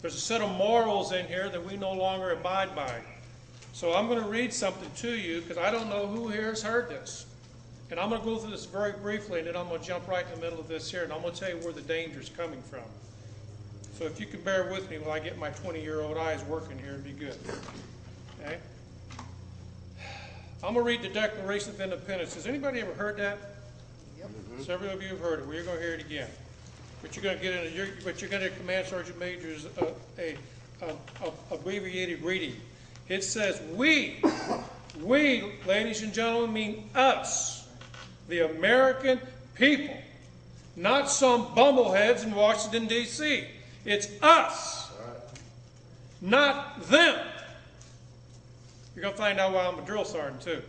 There's a set of morals in here that we no longer abide by. So I'm going to read something to you because I don't know who here has heard this. And I'm going to go through this very briefly, and then I'm going to jump right in the middle of this here, and I'm going to tell you where the danger is coming from. So if you can bear with me while I get my 20-year-old eyes working here, it'd be good. Okay? I'm going to read the Declaration of Independence. Has anybody ever heard that? Yep. Several of you have heard it. Well, you're going to hear it again. But you're going to get into but you're going to Command Sergeant Major's abbreviated reading. It says, we, ladies and gentlemen, mean us, the American people, not some bumbleheads in Washington, D.C. It's us, not them. You're going to find out why I'm a drill sergeant, too.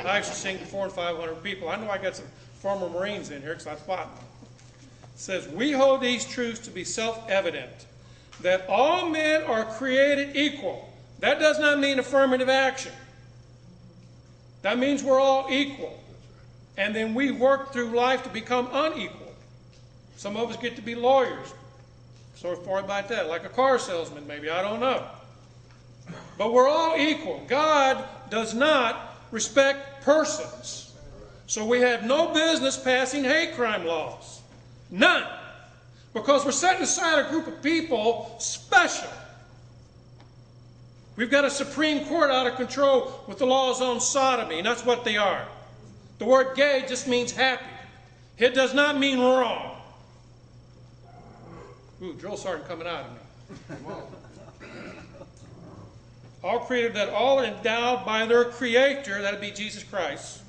I actually sing to 400 and 500 people. I know I got some former Marines in here because I spot them. It says, we hold these truths to be self-evident, that all men are created equal. That does not mean affirmative action. That means we're all equal. And then we work through life to become unequal. Some of us get to be lawyers. So far about that, like a car salesman maybe, I don't know. But we're all equal. God does not respect persons. So we have no business passing hate crime laws. None. Because we're setting aside a group of people special. We've got a Supreme Court out of control with the laws on sodomy, and that's what they are. The word gay just means happy. It does not mean wrong. Ooh, drill sergeant coming out of me. All created that all are endowed by their Creator, that would be Jesus Christ,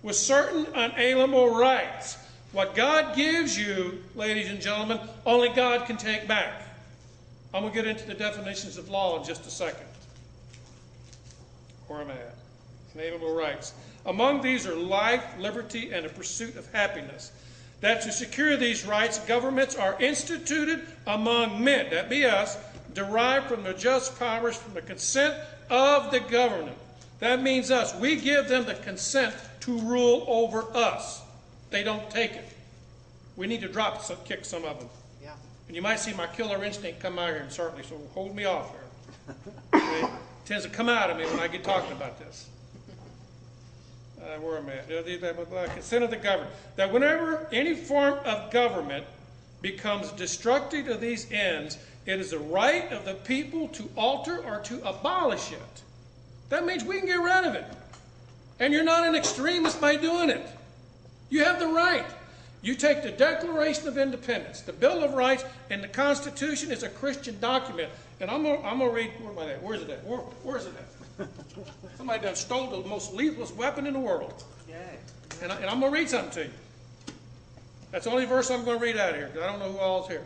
with certain unalienable rights. What God gives you, ladies and gentlemen, only God can take back. I'm going to get into the definitions of law in just a second. Where am I at? Inalienable rights. Among these are life, liberty, and the pursuit of happiness. That to secure these rights, governments are instituted among men, that be us, derived from their just powers from the consent of the government. That means us. We give them the consent to rule over us. They don't take it. We need to kick some of them. Yeah. And you might see my killer instinct come out here and certainly, so hold me off here. It tends to come out of me when I get talking about this. Where am I at? Consent of the government. That whenever any form of government becomes destructive of these ends, it is the right of the people to alter or to abolish it. That means we can get rid of it. And you're not an extremist by doing it. You have the right. You take the Declaration of Independence, the Bill of Rights, and the Constitution is a Christian document. And I'm gonna read, where am I at? Where's it at? Where's it at? Somebody done stole the most lethal weapon in the world. And I'm going to read something to you. That's the only verse I'm going to read out of here, because I don't know who all is here.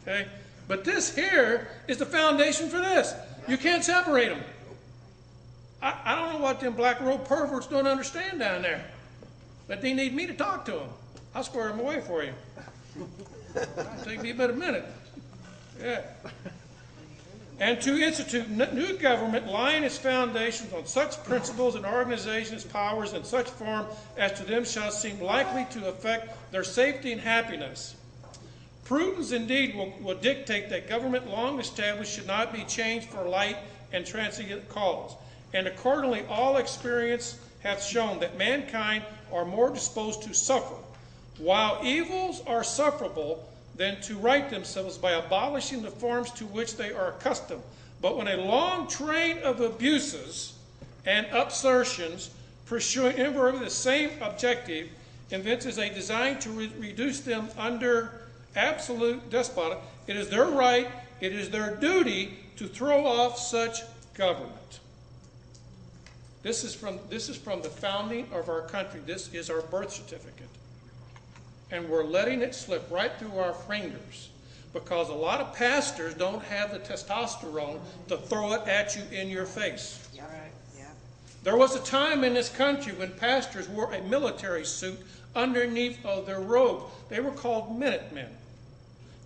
Okay? But this here is the foundation for this. You can't separate them. I don't know what them black robe perverts don't understand down there. But they need me to talk to them. I'll square them away for you. It'll take me about a minute. Yeah. And to institute new government laying its foundations on such principles and organizations, powers, in such form as to them shall seem likely to affect their safety and happiness. Prudence indeed will dictate that government long established should not be changed for light and transient cause. And accordingly all experience hath shown that mankind are more disposed to suffer, while evils are sufferable, than to right themselves by abolishing the forms to which they are accustomed. But when a long train of abuses and upsurtions pursuing invariably the same objective evinces a design to reduce them under absolute despotism, it is their right, it is their duty to throw off such government. This is from the founding of our country. This is our birth certificate. And we're letting it slip right through our fingers because a lot of pastors don't have the testosterone to throw it at you in your face. Yeah. Right. Yeah. There was a time in this country when pastors wore a military suit underneath of their robe. They were called Minutemen.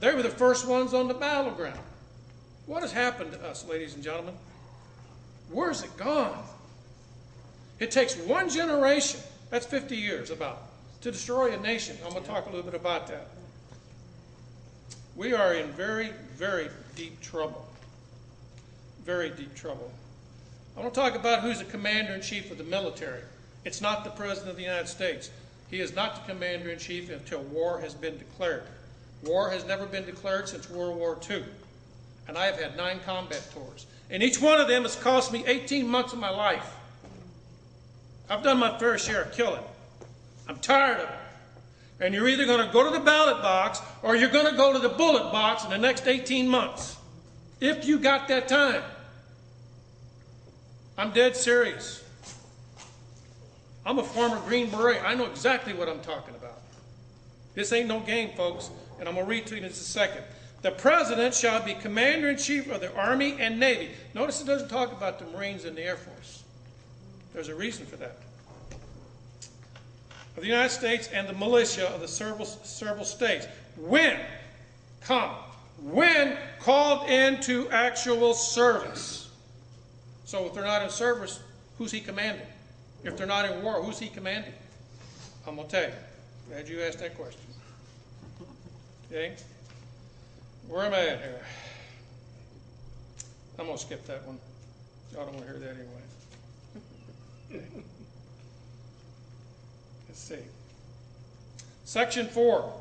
They were the first ones on the battleground. What has happened to us, ladies and gentlemen? Where's it gone? It takes one generation, that's 50 years about, to destroy a nation. I'm going to talk a little bit about that. we are in very, very deep trouble. Very deep trouble. I want to talk about who's the commander-in-chief of the military. It's not the President of the United States. He is not the commander-in-chief until war has been declared. War has never been declared since World War II. And I have had 9 combat tours. And each one of them has cost me 18 months of my life. I've done my fair share of killing. I'm tired of it. And you're either going to go to the ballot box or you're going to go to the bullet box in the next 18 months. If you got that time. I'm dead serious. I'm a former Green Beret. I know exactly what I'm talking about. This ain't no game, folks. And I'm going to read to you in just a second. The President shall be Commander-in-Chief of the Army and Navy. Notice it doesn't talk about the Marines and the Air Force. There's a reason for that. Of the United States and the militia of the several states. When called into actual service. So if they're not in service, who's he commanding? If they're not in war, who's he commanding? I'm going to tell you. Glad you asked that question. Okay? Where am I at here? I'm going to skip that one. Y'all don't want to hear that anyway. Okay. Let's see. Section 4.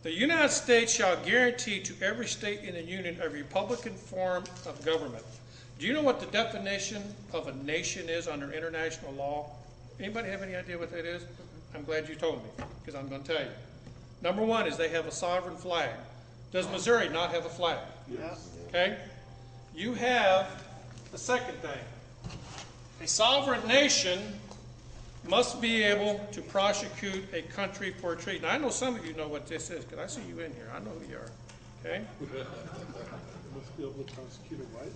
The United States shall guarantee to every state in the Union a republican form of government. Do you know what the definition of a nation is under international law? Anybody have any idea what that is? I'm glad you told me, because I'm going to tell you. Number 1 is they have a sovereign flag. Does Missouri not have a flag? Yes. Okay? You have the second thing. A sovereign nation must be able to prosecute a country for treason. I know some of you know what this is, because I see you in here. I know who you are. Okay? Must be able to prosecute a what?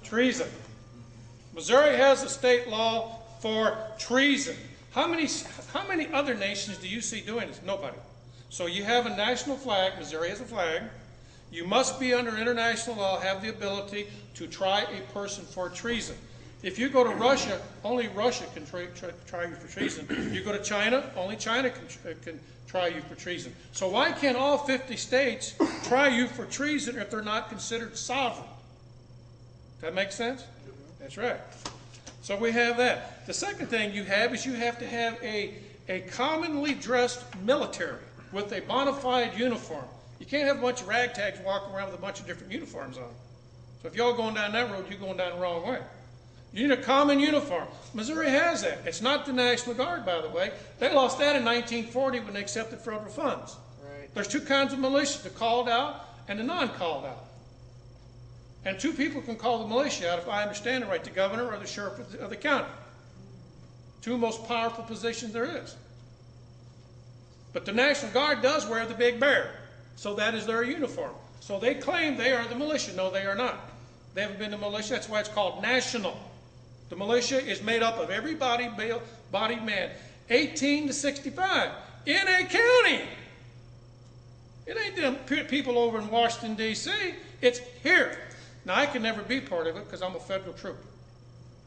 Treason. Missouri has a state law for treason. How many other nations do you see doing this? Nobody. So you have a national flag. Missouri has a flag. You must be under international law, have the ability to try a person for treason. If you go to Russia, only Russia can try you for treason. You go to China, only China can try you for treason. So why can't all 50 states try you for treason if they're not considered sovereign? That makes sense? That's right. So we have that. The second thing you have is you have to have a commonly dressed military with a bona fide uniform. You can't have a bunch of ragtags walking around with a bunch of different uniforms on. So if y'all going down that road, you're going down the wrong way. You need a common uniform. Missouri has that. It's not the National Guard, by the way. They lost that in 1940 when they accepted federal funds. Right. There's 2 kinds of militia, the called out and the non-called out. And 2 people can call the militia out, if I understand it right, the governor or the sheriff of the county. 2 most powerful positions there is. But the National Guard does wear the big bear. So that is their uniform. So they claim they are the militia. No, they are not. They haven't been the militia. That's why it's called national. The militia is made up of every bodied man, 18 to 65, in a county. It ain't them people over in Washington, D.C. It's here. Now, I can never be part of it because I'm a federal trooper.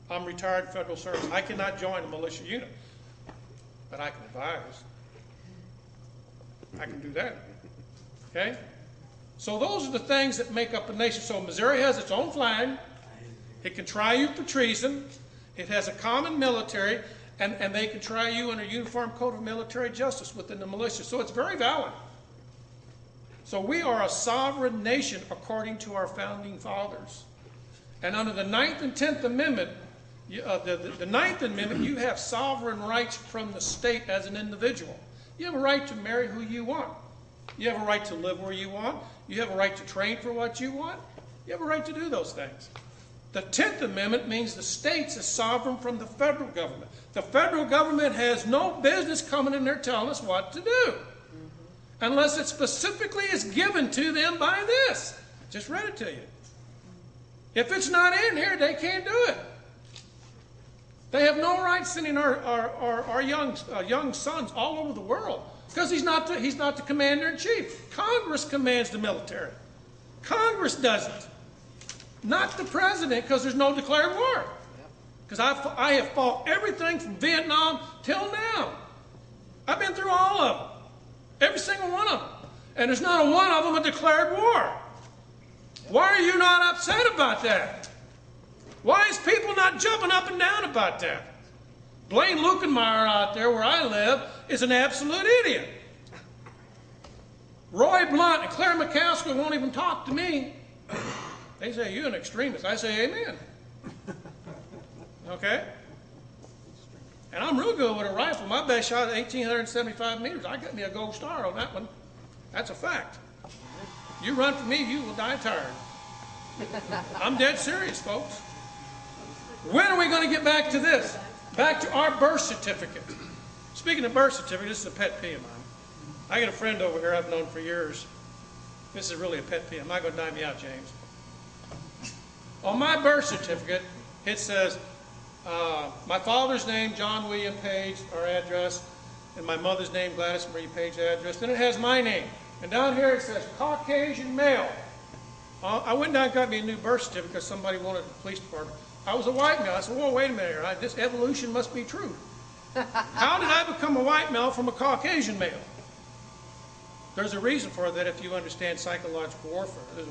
I'm retired federal service. I cannot join a militia unit, but I can advise. I can do that. Okay? So those are the things that make up a nation. So Missouri has its own flag. It can try you for treason. It has a common military, and they can try you in a uniform code of military justice within the militia. So it's very valid. So we are a sovereign nation according to our founding fathers. And under the 9th and 10th Amendment, the 9th Amendment, you have sovereign rights from the state as an individual. You have a right to marry who you want. You have a right to live where you want. You have a right to train for what you want. You have a right to do those things. The 10th Amendment means the states are sovereign from the federal government. The federal government has no business coming in there telling us what to do. Unless it specifically is given to them by this. I just read it to you. If it's not in here, they can't do it. They have no right sending our young sons all over the world because he's not the commander-in-chief. Congress commands the military. Congress doesn't. Not the president, because there's no declared war. Because I have fought everything from Vietnam till now. I've been through all of them. Every single one of them. And there's not a one of them that declared war. Why are you not upset about that? Why is people not jumping up and down about that? Blaine Lukenmeyer out there where I live is an absolute idiot. Roy Blunt and Claire McCaskill won't even talk to me. They say, you're an extremist. I say, amen. Okay? And I'm real good with a rifle. My best shot is 1,875 meters. I got me a gold star on that one. That's a fact. You run from me, you will die tired. I'm dead serious, folks. When are we going to get back to this? Back to our birth certificate. Speaking of birth certificate, this is a pet peeve of mine. I got a friend over here I've known for years. This is really a pet peeve. I'm not going to dime you out, James. On my birth certificate, it says my father's name, John William Page, our address, and my mother's name, Gladys Marie Page, address. Then it has my name. And down here it says Caucasian male. I went down and got me a new birth certificate because somebody wanted the police department. I was a white male. I said, well, wait a minute here. This evolution must be true. How did I become a white male from a Caucasian male? There's a reason for that if you understand psychological warfare.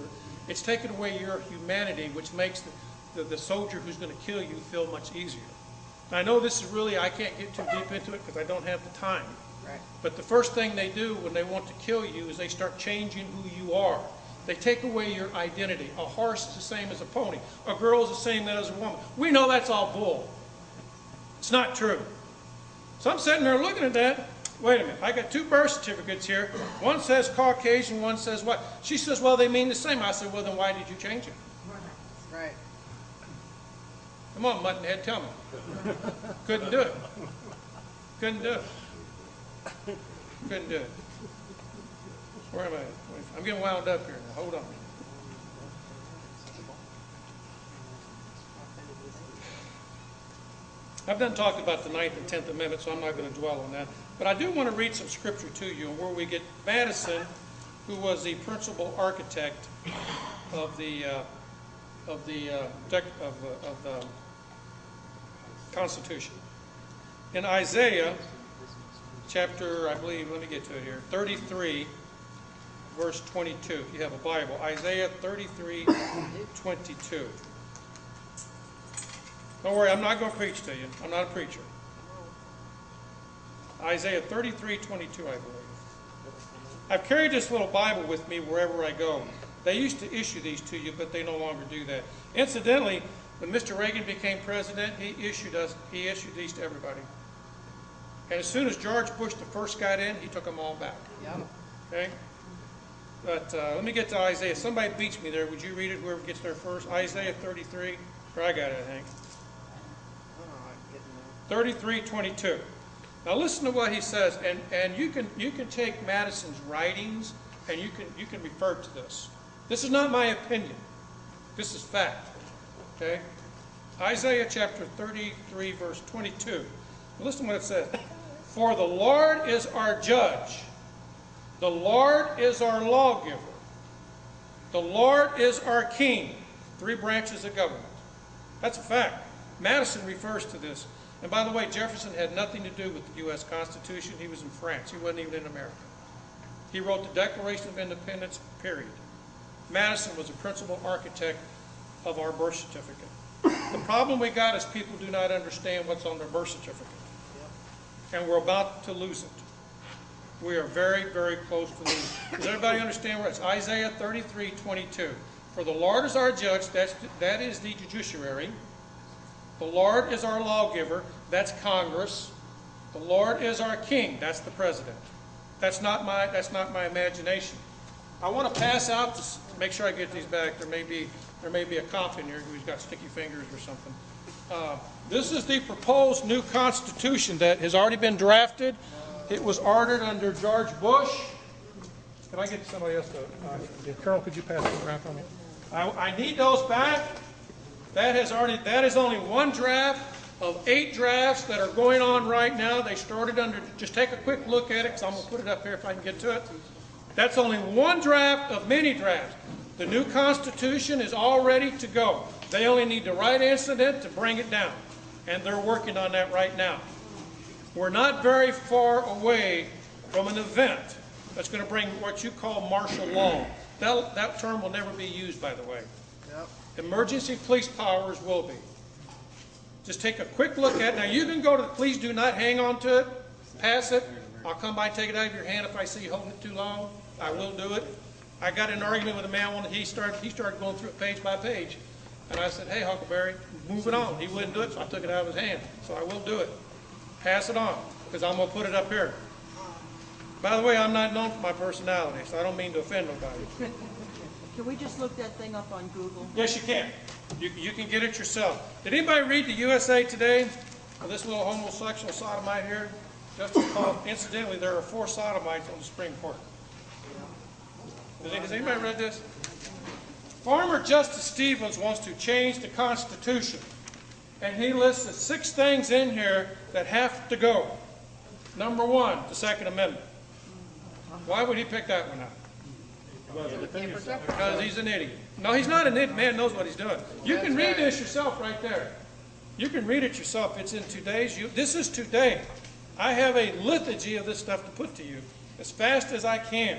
It's taken away your humanity, which makes the soldier who's going to kill you feel much easier. And I know this is really, I can't get too deep into it because I don't have the time. Right. But the first thing they do when they want to kill you is they start changing who you are. They take away your identity. A horse is the same as a pony. A girl is the same as a woman. We know that's all bull. It's not true. So I'm sitting there looking at that. Wait a minute. I got two birth certificates here. One says Caucasian, one says what? She says, well, they mean the same. I said, well, then why did you change it? Right. Come on, Muttonhead, tell me. Couldn't do it. Couldn't do it. Couldn't do it. Where am I? I'm getting wound up here now. Hold on. I've done talked about the 9th and 10th Amendment, so I'm not going to dwell on that. But I do want to read some scripture to you where we get Madison, who was the principal architect of the Constitution. In Isaiah chapter, I believe, let me get to it here, 33, verse 22. If you have a Bible, Isaiah 33, 22. Don't worry, I'm not going to preach to you. I'm not a preacher. Isaiah 33, 22, I believe. I've carried this little Bible with me wherever I go. They used to issue these to you, but they no longer do that. Incidentally, when Mr. Reagan became president, he issued these to everybody. And as soon as George Bush the first got in, he took them all back. Yep. Okay? But let me get to Isaiah. Somebody beats me there. Would you read it, whoever gets there first? Isaiah 33. Or I got it, I think. 33, 22. Now listen to what he says, and you can take Madison's writings and you can refer to this. This is not my opinion. This is fact. Okay? Isaiah chapter 33, verse 22. Listen to what it says. For the Lord is our judge. The Lord is our lawgiver. The Lord is our king. 3 branches of government. That's a fact. Madison refers to this. And by the way, Jefferson had nothing to do with the U.S. Constitution. He was in France. He wasn't even in America. He wrote the Declaration of Independence, period. Madison was the principal architect of our birth certificate. The problem we got is people do not understand what's on their birth certificate. And we're about to lose it. We are very, very close to losing it. Does everybody understand where it's? Isaiah 33, 22. For the Lord is our judge, that is the judiciary. The Lord is our lawgiver, that's Congress. The Lord is our king, that's the president. That's not my imagination. I want to pass out, to make sure I get these back. There may be a cop in here who's got sticky fingers or something. This is the proposed new Constitution that has already been drafted. It was ordered under George Bush. Can I get somebody else to... Colonel, could you pass those around for me? I need those back. That is only one draft of 8 drafts that are going on right now. They started under, just take a quick look at it, because I'm going to put it up here if I can get to it. That's only one draft of many drafts. The new Constitution is all ready to go. They only need the right incident to bring it down. And they're working on that right now. We're not very far away from an event that's going to bring what you call martial law. That term will never be used, by the way. Yep. Emergency police powers will be. Just take a quick look at it. Now, you can go to the, please do not hang on to it, pass it. I'll come by and take it out of your hand if I see you holding it too long. I will do it. I got in an argument with a man when he started going through it page by page. And I said, hey, Huckleberry, move it on. He wouldn't do it, so I took it out of his hand. So I will do it. Pass it on, because I'm going to put it up here. By the way, I'm not known for my personality, so I don't mean to offend nobody. Can we just look that thing up on Google? Yes, you can. You can get it yourself. Did anybody read the USA Today? Well, this little homosexual sodomite here? Just called, incidentally, there are 4 sodomites on the Supreme Court. Has anybody read this? Former Justice Stevens wants to change the Constitution. And he lists 6 things in here that have to go. Number 1, the Second Amendment. Why would he pick that one out? Because he's an idiot. No, he's not an idiot. Man knows what he's doing. You can read this yourself right there. You can read it yourself. It's in today's. This is today. I have a litany of this stuff to put to you as fast as I can.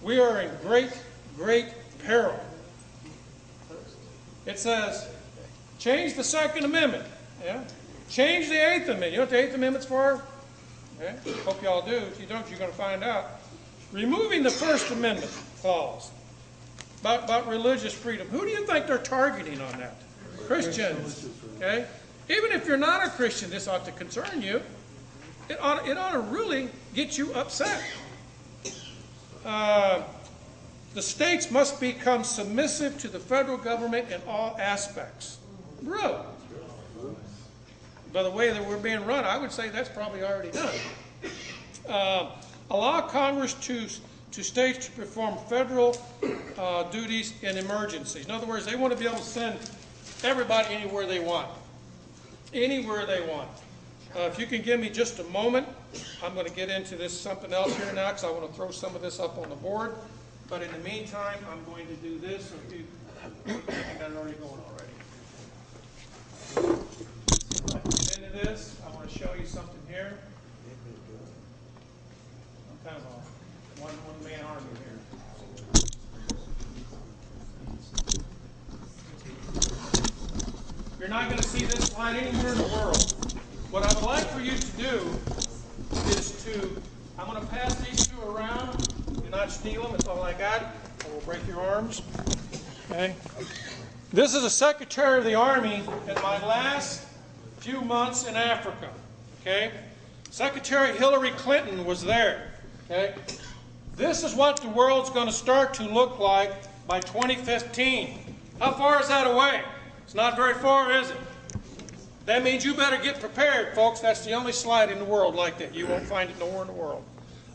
We are in great, great peril. It says, change the Second Amendment. Yeah? Change the Eighth Amendment. You know what the Eighth Amendment's for? Okay? Hope you all do. If you don't, you're going to find out. Removing the First Amendment clause about religious freedom. Who do you think they're targeting on that? Christians. Okay? Even if you're not a Christian, this ought to concern you. It ought to really get you upset. The states must become submissive to the federal government in all aspects. Really? By the way that we're being run, I would say that's probably already done. Allow Congress to states to perform federal duties in emergencies. In other words, they want to be able to send everybody anywhere they want. Anywhere they want. If you can give me just a moment, I'm going to get into this something else here now because I want to throw some of this up on the board. But in the meantime, I'm going to do this. I think I got it already going already. Get into this. I want to show you something here. I'm kind of a one-man army here. You're not going to see this slide anywhere in the world. What I would like for you to do is I'm going to pass these 2 around. Do not steal them. It's all I got. Or we'll break your arms. Okay. This is the Secretary of the Army in my last few months in Africa. Okay. Secretary Hillary Clinton was there. Okay. This is what the world's going to start to look like by 2015. How far is that away? It's not very far, is it? That means you better get prepared, folks. That's the only slide in the world like that. You won't find it nowhere in the world.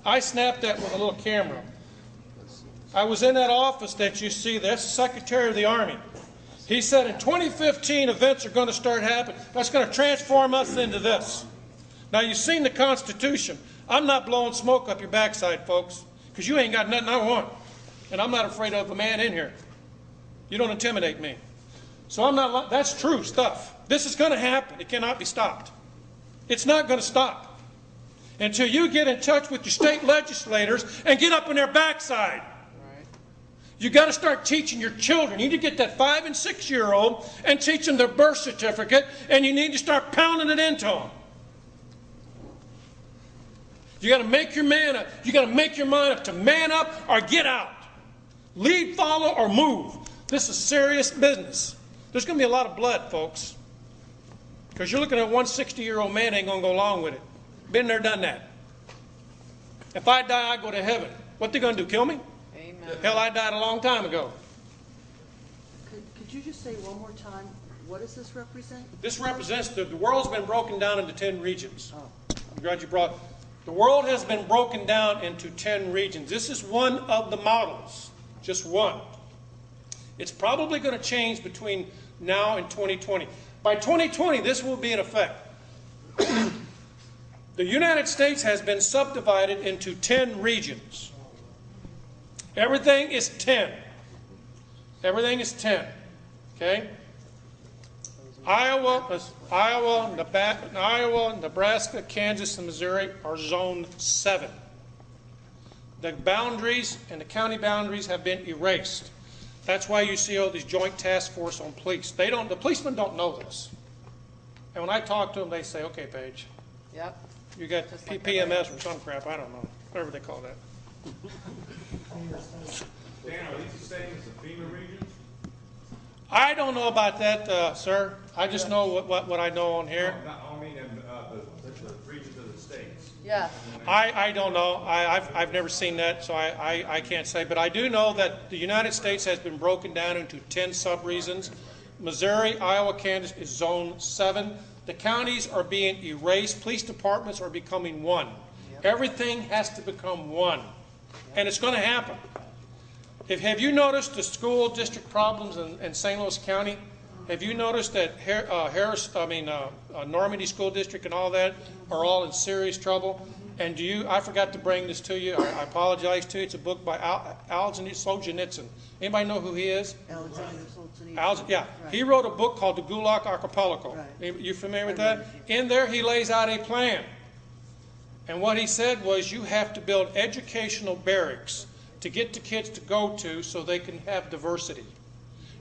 I snapped that with a little camera. I was in that office that you see. That's the Secretary of the Army. He said in 2015 events are going to start happening. That's going to transform us into this. Now you've seen the Constitution. I'm not blowing smoke up your backside, folks, because you ain't got nothing I want. And I'm not afraid of a man in here. You don't intimidate me. So I'm not, that's true stuff. This is going to happen. It cannot be stopped. It's not going to stop until you get in touch with your state legislators and get up on their backside. You got to start teaching your children. You need to get that 5- and 6-year-old and teach them their birth certificate, and you need to start pounding it into them. You got to make your man up. You got to make your mind up to man up or get out. Lead, follow, or move. This is serious business. There's going to be a lot of blood, folks. Because you're looking at one 60-year-old man ain't going to go along with it. Been there, done that. If I die, I go to heaven. What they going to do, kill me? Amen. Hell, I died a long time ago. Could you just say one more time, what does this represent? This represents the world's been broken down into 10 regions. Oh. I'm glad you brought. The world has been broken down into 10 regions. This is one of the models, just one. It's probably going to change between now and 2020. By 2020, this will be in effect. The United States has been subdivided into 10 regions. Everything is 10. Everything is 10. Okay? Iowa, Nebraska, Kansas, and Missouri are Zone 7. The boundaries and the county boundaries have been erased. That's why you see all these joint task force on police. The policemen don't know this. And when I talk to them, they say, okay, Paige, Yep. you got Just like PMS or some crap, I don't know, whatever they call that. Dan, are these the same as the FEMA regions? I don't know about that, sir. I just know what I know on here. I mean, the regions of the states. Yeah. I don't know. I've never seen that, so I can't say. But I do know that the United States has been broken down into 10 sub-regions. Missouri, Iowa, Kansas is Zone 7. The counties are being erased. Police departments are becoming one. Everything has to become one. And it's going to happen. Have you noticed the school district problems in St. Louis County? Have you noticed that Normandy School District and all that are all in serious trouble? And I forgot to bring this to you. I apologize to you. It's a book by Alexander Solzhenitsyn. Anybody know who he is? Alexander Solzhenitsyn. Yeah. Right. He wrote a book called The Gulag Archipelago. Right. You familiar with that? In there he lays out a plan. And what he said was you have to build educational barracks to get the kids to go to so they can have diversity.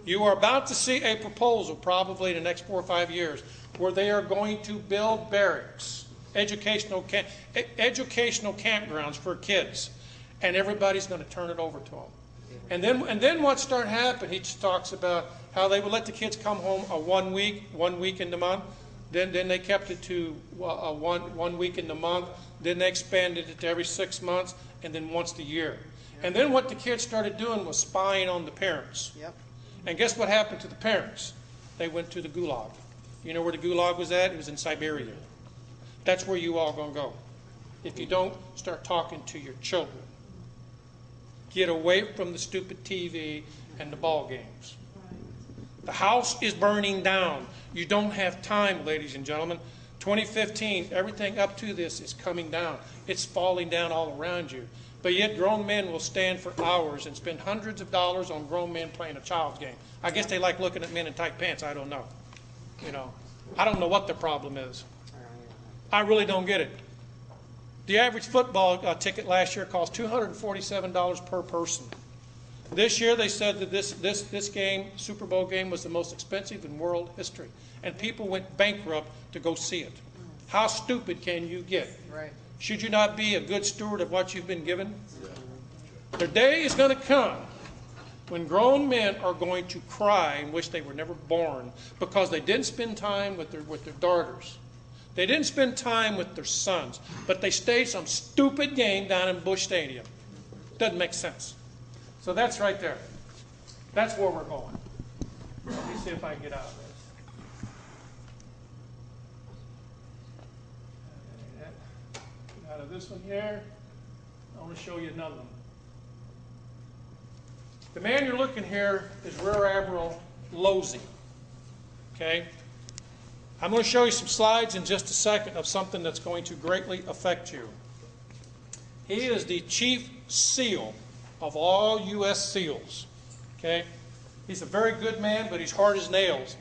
You are about to see a proposal probably in the next 4 or 5 years where they are going to build barracks, educational campgrounds for kids, and everybody's going to turn it over to them. And then what started happening, he just talks about how they would let the kids come home 1 week in the month. Then they kept it to one week in the month. Then they expanded it to every 6 months, and then once a year. And then what the kids started doing was spying on the parents. Yep. And guess what happened to the parents? They went to the Gulag. You know where the Gulag was at? It was in Siberia. That's where you all going to go. If you don't start talking to your children. Get away from the stupid TV and the ball games. The house is burning down. You don't have time, ladies and gentlemen. 2015, everything up to this is coming down. It's falling down all around you. But yet grown men will stand for hours and spend hundreds of dollars on grown men playing a child's game. I guess they like looking at men in tight pants. I don't know. I don't know what the problem is. I really don't get it. The average football ticket last year cost $247 per person. This year they said that this game, Super Bowl game, was the most expensive in world history. And people went bankrupt to go see it. How stupid can you get? Right. Should you not be a good steward of what you've been given? The day is going to come when grown men are going to cry and wish they were never born because they didn't spend time with their daughters. They didn't spend time with their sons, but they stayed some stupid game down in Busch Stadium. Doesn't make sense. So that's right there. That's where we're going. Let me see if I can get out of this. Out of this one here, I want to show you another one. The man you're looking here is Rear Admiral Losey. Okay? I'm going to show you some slides in just a second of something that's going to greatly affect you. He is the Chief SEAL of all U.S. SEALs. Okay? He's a very good man, but he's hard as nails.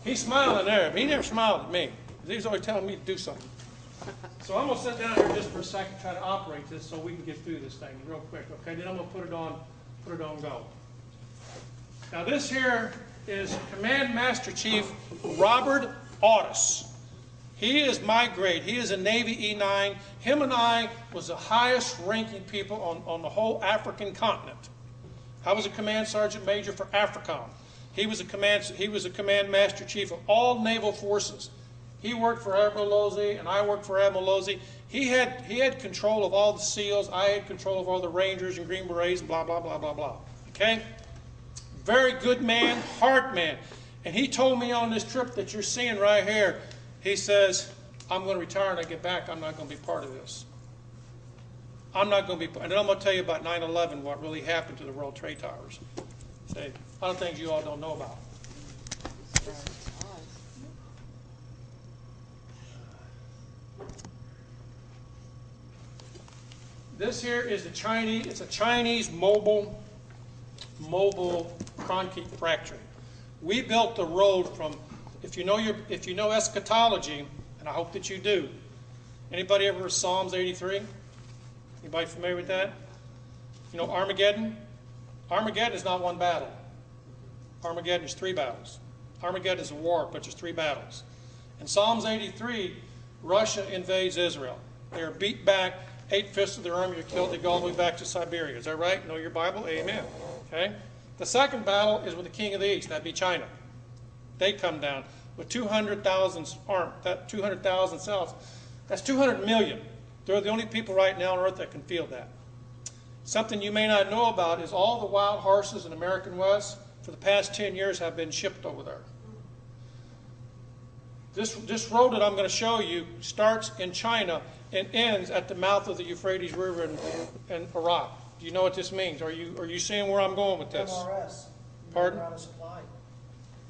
He's smiling there, but he never smiled at me. He's always telling me to do something. So I'm going to sit down here just for a second, try to operate this so we can get through this thing real quick. Okay, then I'm going to put it on go. Now this here is Command Master Chief Robert Audis. He is my grade. He is a Navy E9. Him and I was the highest ranking people on the whole African continent. I was a Command Sergeant Major for AFRICOM. He was a Command Master Chief of all naval forces. He worked for Admiral Losey, and I worked for Admiral Losey. He had control of all the SEALs. I had control of all the Rangers and Green Berets, and blah, blah, blah, blah, blah. Okay? Very good man, hard man. And he told me on this trip that you're seeing right here, he says, I'm going to retire and I get back. I'm not going to be part of this. I'm not going to be, and then I'm going to tell you about 9/11, what really happened to the World Trade Towers. See, a lot of things you all don't know about. This here is the Chinese, it's a Chinese mobile concrete fracturing. We built the road from, if you know eschatology, and I hope that you do. Anybody ever heard Psalms 83? Anybody familiar with that? You know Armageddon? Armageddon is not one battle. Armageddon is 3 battles. Armageddon is a war, but there's 3 battles. In Psalms 83, Russia invades Israel. They are beat back. 8/5 of their army are killed. They go all the way back to Siberia. Is that right? Know your Bible? Amen. Okay. The second battle is with the king of the east. That'd be China. They come down with 200,000 armed. That 200,000 cells. That's 200 million. They're the only people right now on earth that can field that. Something you may not know about is all the wild horses in American West for the past 10 years have been shipped over there. This road that I'm going to show you starts in China and ends at the mouth of the Euphrates River in Iraq. Do you know what this means? Are you seeing where I'm going with this? MRS. Pardon? Main route of supply.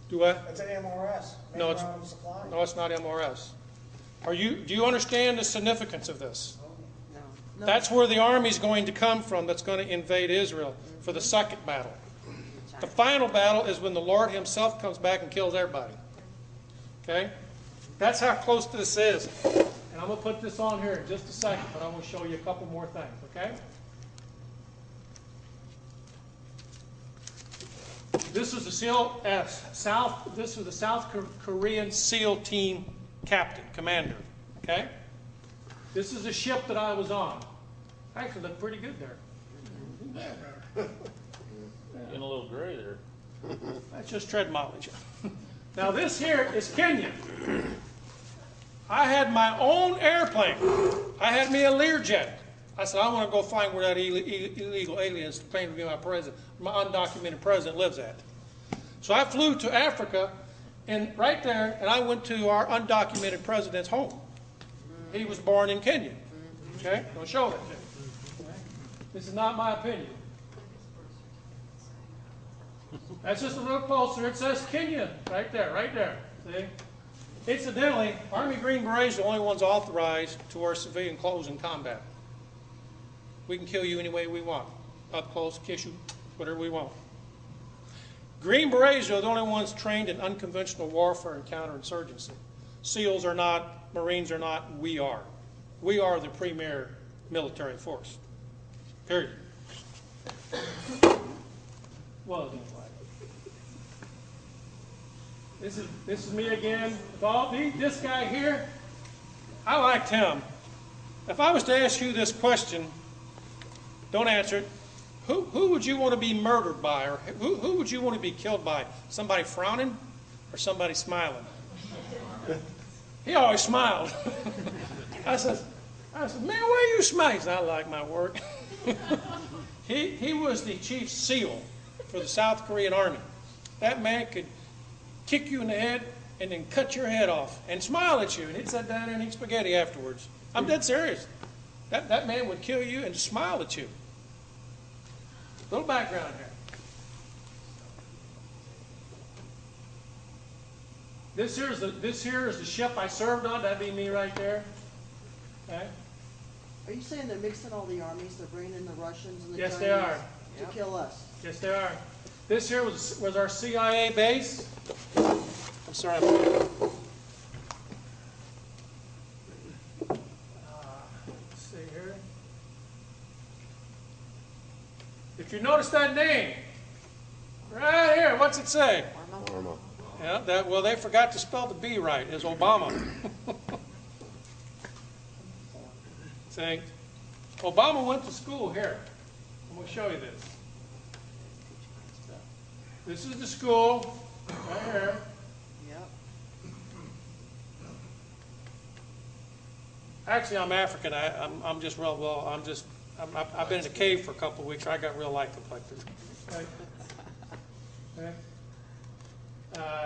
Do what? It's an MRS. Main No, route of supply. it's not MRS. Do you understand the significance of this? No. That's where the army's going to come from that's going to invade Israel for the second battle. The final battle is when the Lord himself comes back and kills everybody. Okay? That's how close this is. And I'm going to put this on here in just a second, but I'm going to show you a couple more things, okay? This was the this was the South Korean SEAL team captain, commander, okay? This is the ship that I was on. Actually looked pretty good there. Getting a little gray there. That's just tread mileage. Now this here is Kenya. I had my own airplane. I had me a Learjet. I said, I want to go find where that illegal aliens claim to be my undocumented president lives at. So I flew to Africa, and right there, and I went to our undocumented president's home. He was born in Kenya. Okay, I'll show it. This is not my opinion. That's just a little closer. It says Kenya right there, right there. See? Incidentally, Army Green Berets are the only ones authorized to wear civilian clothes in combat. We can kill you any way we want. Up close, kiss you, whatever we want. Green Berets are the only ones trained in unconventional warfare and counterinsurgency. SEALs are not, Marines are not, we are. We are the premier military force. Period. Well, this is me again. This guy here, I liked him. If I was to ask you this question, don't answer it. Who would you want to be murdered by, or who would you want to be killed by? Somebody frowning or somebody smiling? He always smiled. I said, man, why are you smiling? He said, I like my work. He was the chief SEAL for the South Korean Army. That man could kick you in the head and then cut your head off and smile at you, and he'd sit down there and eat spaghetti afterwards. I'm dead serious. That man would kill you and just smile at you. Little background here. This here is the ship I served on. That'd be me right there. Okay. Are you saying they're mixing all the armies? They're bringing in the Russians and the Yes, Chinese they are. to kill us? Yes, they are. This here was our CIA base. I'm sorry. Let's see here. If you notice that name, right here, what's it say? Normal. Yeah, well, they forgot to spell the B right. It's Obama. See, Obama went to school here. I'm going to show you this. This is the school, right here. Yep. Actually, I'm African. I'm just real well. I've been in a cave for a couple of weeks. I got real light complected. Okay. Okay.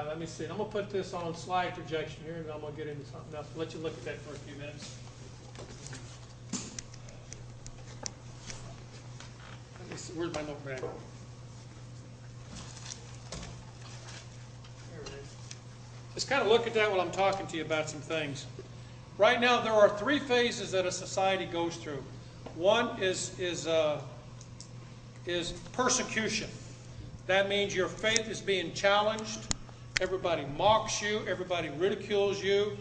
Let me see. I'm going to put this on slide projection here, and I'm going to get into something else. Let you look at that for a few minutes. Let me see. Where's my notepad? Here it is. Just kind of look at that while I'm talking to you about some things. Right now, there are 3 phases that a society goes through. One is persecution. That means your faith is being challenged. Everybody mocks you. Everybody ridicules you.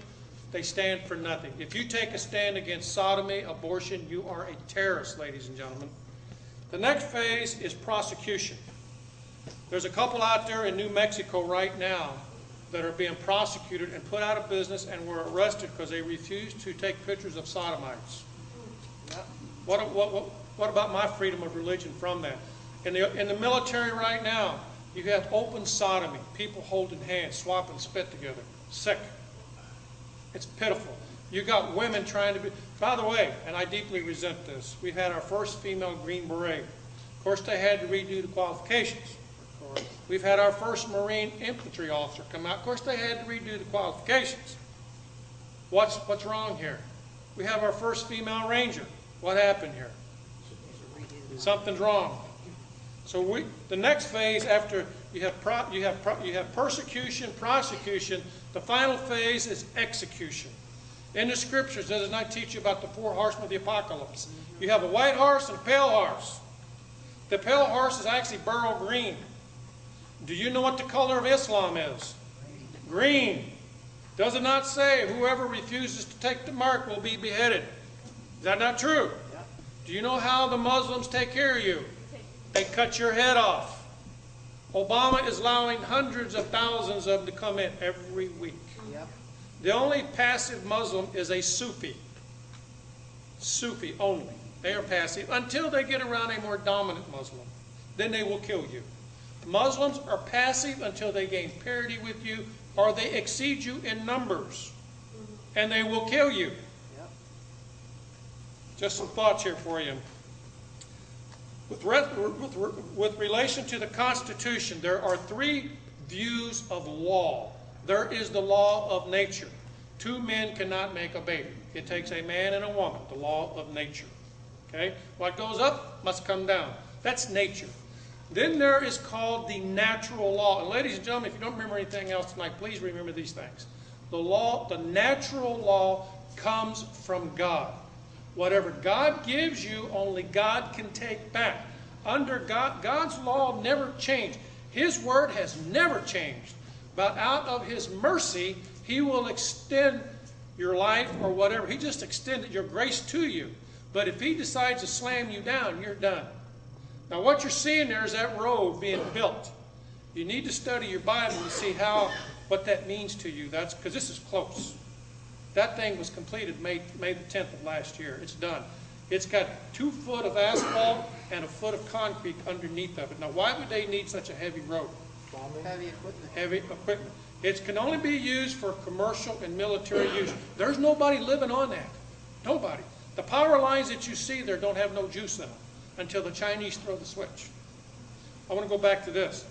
They stand for nothing. If you take a stand against sodomy, abortion, you are a terrorist, ladies and gentlemen. The next phase is prosecution. There's a couple out there in New Mexico right now that are being prosecuted and put out of business and were arrested because they refused to take pictures of sodomites. What about my freedom of religion from that? In the military right now, you have open sodomy, people holding hands, swapping spit together. Sick. It's pitiful. You got women trying to be, by the way, and I deeply resent this, we had our first female Green Beret. Of course, they had to redo the qualifications. We've had our first Marine infantry officer come out. Of course, they had to redo the qualifications. What's wrong here? We have our first female Ranger. What happened here? Something's wrong. So the next phase, after you have persecution, prosecution, the final phase is execution. In the scriptures, does it not teach you about the 4 horsemen of the apocalypse? You have a white horse and a pale horse. The pale horse is actually beryl green. Do you know what the color of Islam is? Green. Does it not say whoever refuses to take the mark will be beheaded? Is that not true? Do you know how the Muslims take care of you? They cut your head off. Obama is allowing hundreds of thousands of them to come in every week. The only passive Muslim is a Sufi. Sufi only. They are passive until they get around a more dominant Muslim. Then they will kill you. Muslims are passive until they gain parity with you or they exceed you in numbers. And they will kill you. Just some thoughts here for you. With relation to the Constitution, there are 3 views of law. There is the law of nature. 2 men cannot make a baby. It takes a man and a woman, the law of nature. Okay? What goes up must come down. That's nature. Then there is called the natural law. And ladies and gentlemen, if you don't remember anything else tonight, please remember these things. The natural law comes from God. Whatever God gives you, only God can take back. Under God, God's law never changed. His word has never changed. But out of His mercy, He will extend your life or whatever. He just extended your grace to you. But if He decides to slam you down, you're done. Now what you're seeing there is that road being built. You need to study your Bible to see what that means to you. That's because this is close. That thing was completed May the 10th of last year. It's done. It's got 2 foot of asphalt and 1 foot of concrete underneath of it. Now, why would they need such a heavy road? Heavy equipment. Heavy equipment. It can only be used for commercial and military use. There's nobody living on that. Nobody. The power lines that you see there don't have no juice in them until the Chinese throw the switch. I want to go back to this.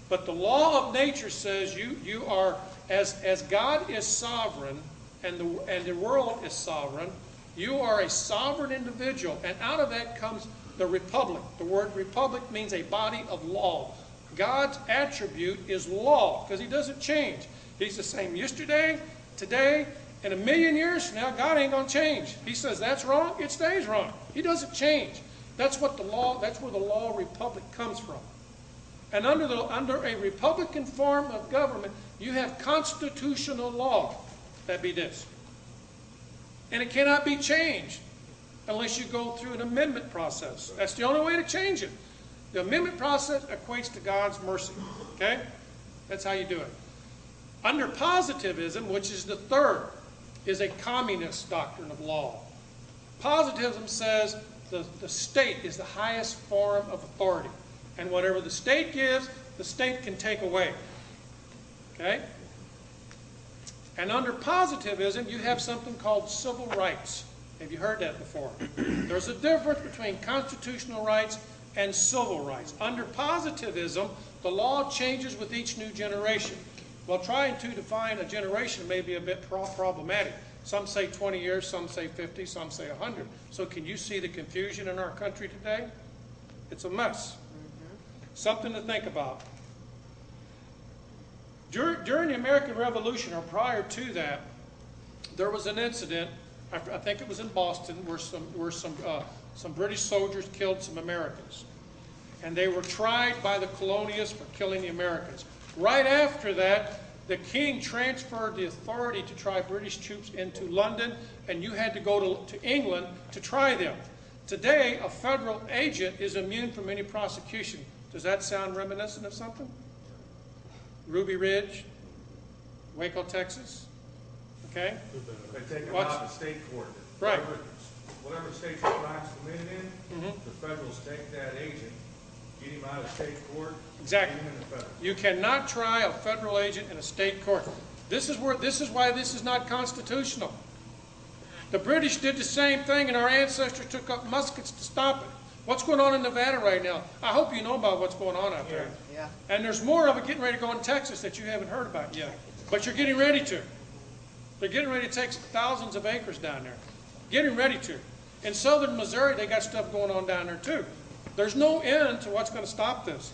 But the law of nature says you are, as God is sovereign, and the world is sovereign, you are a sovereign individual, and out of that comes the republic. The word republic means a body of law. God's attribute is law, because He doesn't change. He's the same yesterday, today, and 1,000,000 years from now. God ain't going to change. He says that's wrong, it stays wrong. He doesn't change. That's where the law republic comes from. And under a republican form of government, you have constitutional law. That'd be this. And it cannot be changed unless you go through an amendment process. That's the only way to change it. The amendment process equates to God's mercy. Okay? That's how you do it. Under positivism, which is the third, is a communist doctrine of law. Positivism says the state is the highest form of authority. And whatever the state gives, the state can take away. Okay? And under positivism, you have something called civil rights. Have you heard that before? There's a difference between constitutional rights and civil rights. Under positivism, the law changes with each new generation. Well, trying to define a generation may be a bit problematic. Some say 20 years, some say 50, some say 100. So can you see the confusion in our country today? It's a mess. Something to think about. During the American Revolution, or prior to that, there was an incident, I think it was in Boston, where some British soldiers killed some Americans. And they were tried by the colonialists for killing the Americans. Right after that, the king transferred the authority to try British troops into London, and you had to go to England to try them. Today, a federal agent is immune from any prosecution. Does that sound reminiscent of something? Ruby Ridge, Waco, Texas. Okay? They take them What's- out to state court. Right. Whatever state the crime's committed in, the federals take that agent, get him out of state court. Exactly. Get him in the federal. You cannot try a federal agent in a state court. This is why this is not constitutional. The British did the same thing, and our ancestors took up muskets to stop it. What's going on in Nevada right now? I hope you know about what's going on out there. Yeah. And there's more of it getting ready to go in Texas that you haven't heard about yet. But you're getting ready to. They're getting ready to take thousands of acres down there. Getting ready to. In southern Missouri, they got stuff going on down there too. There's no end to what's going to stop this.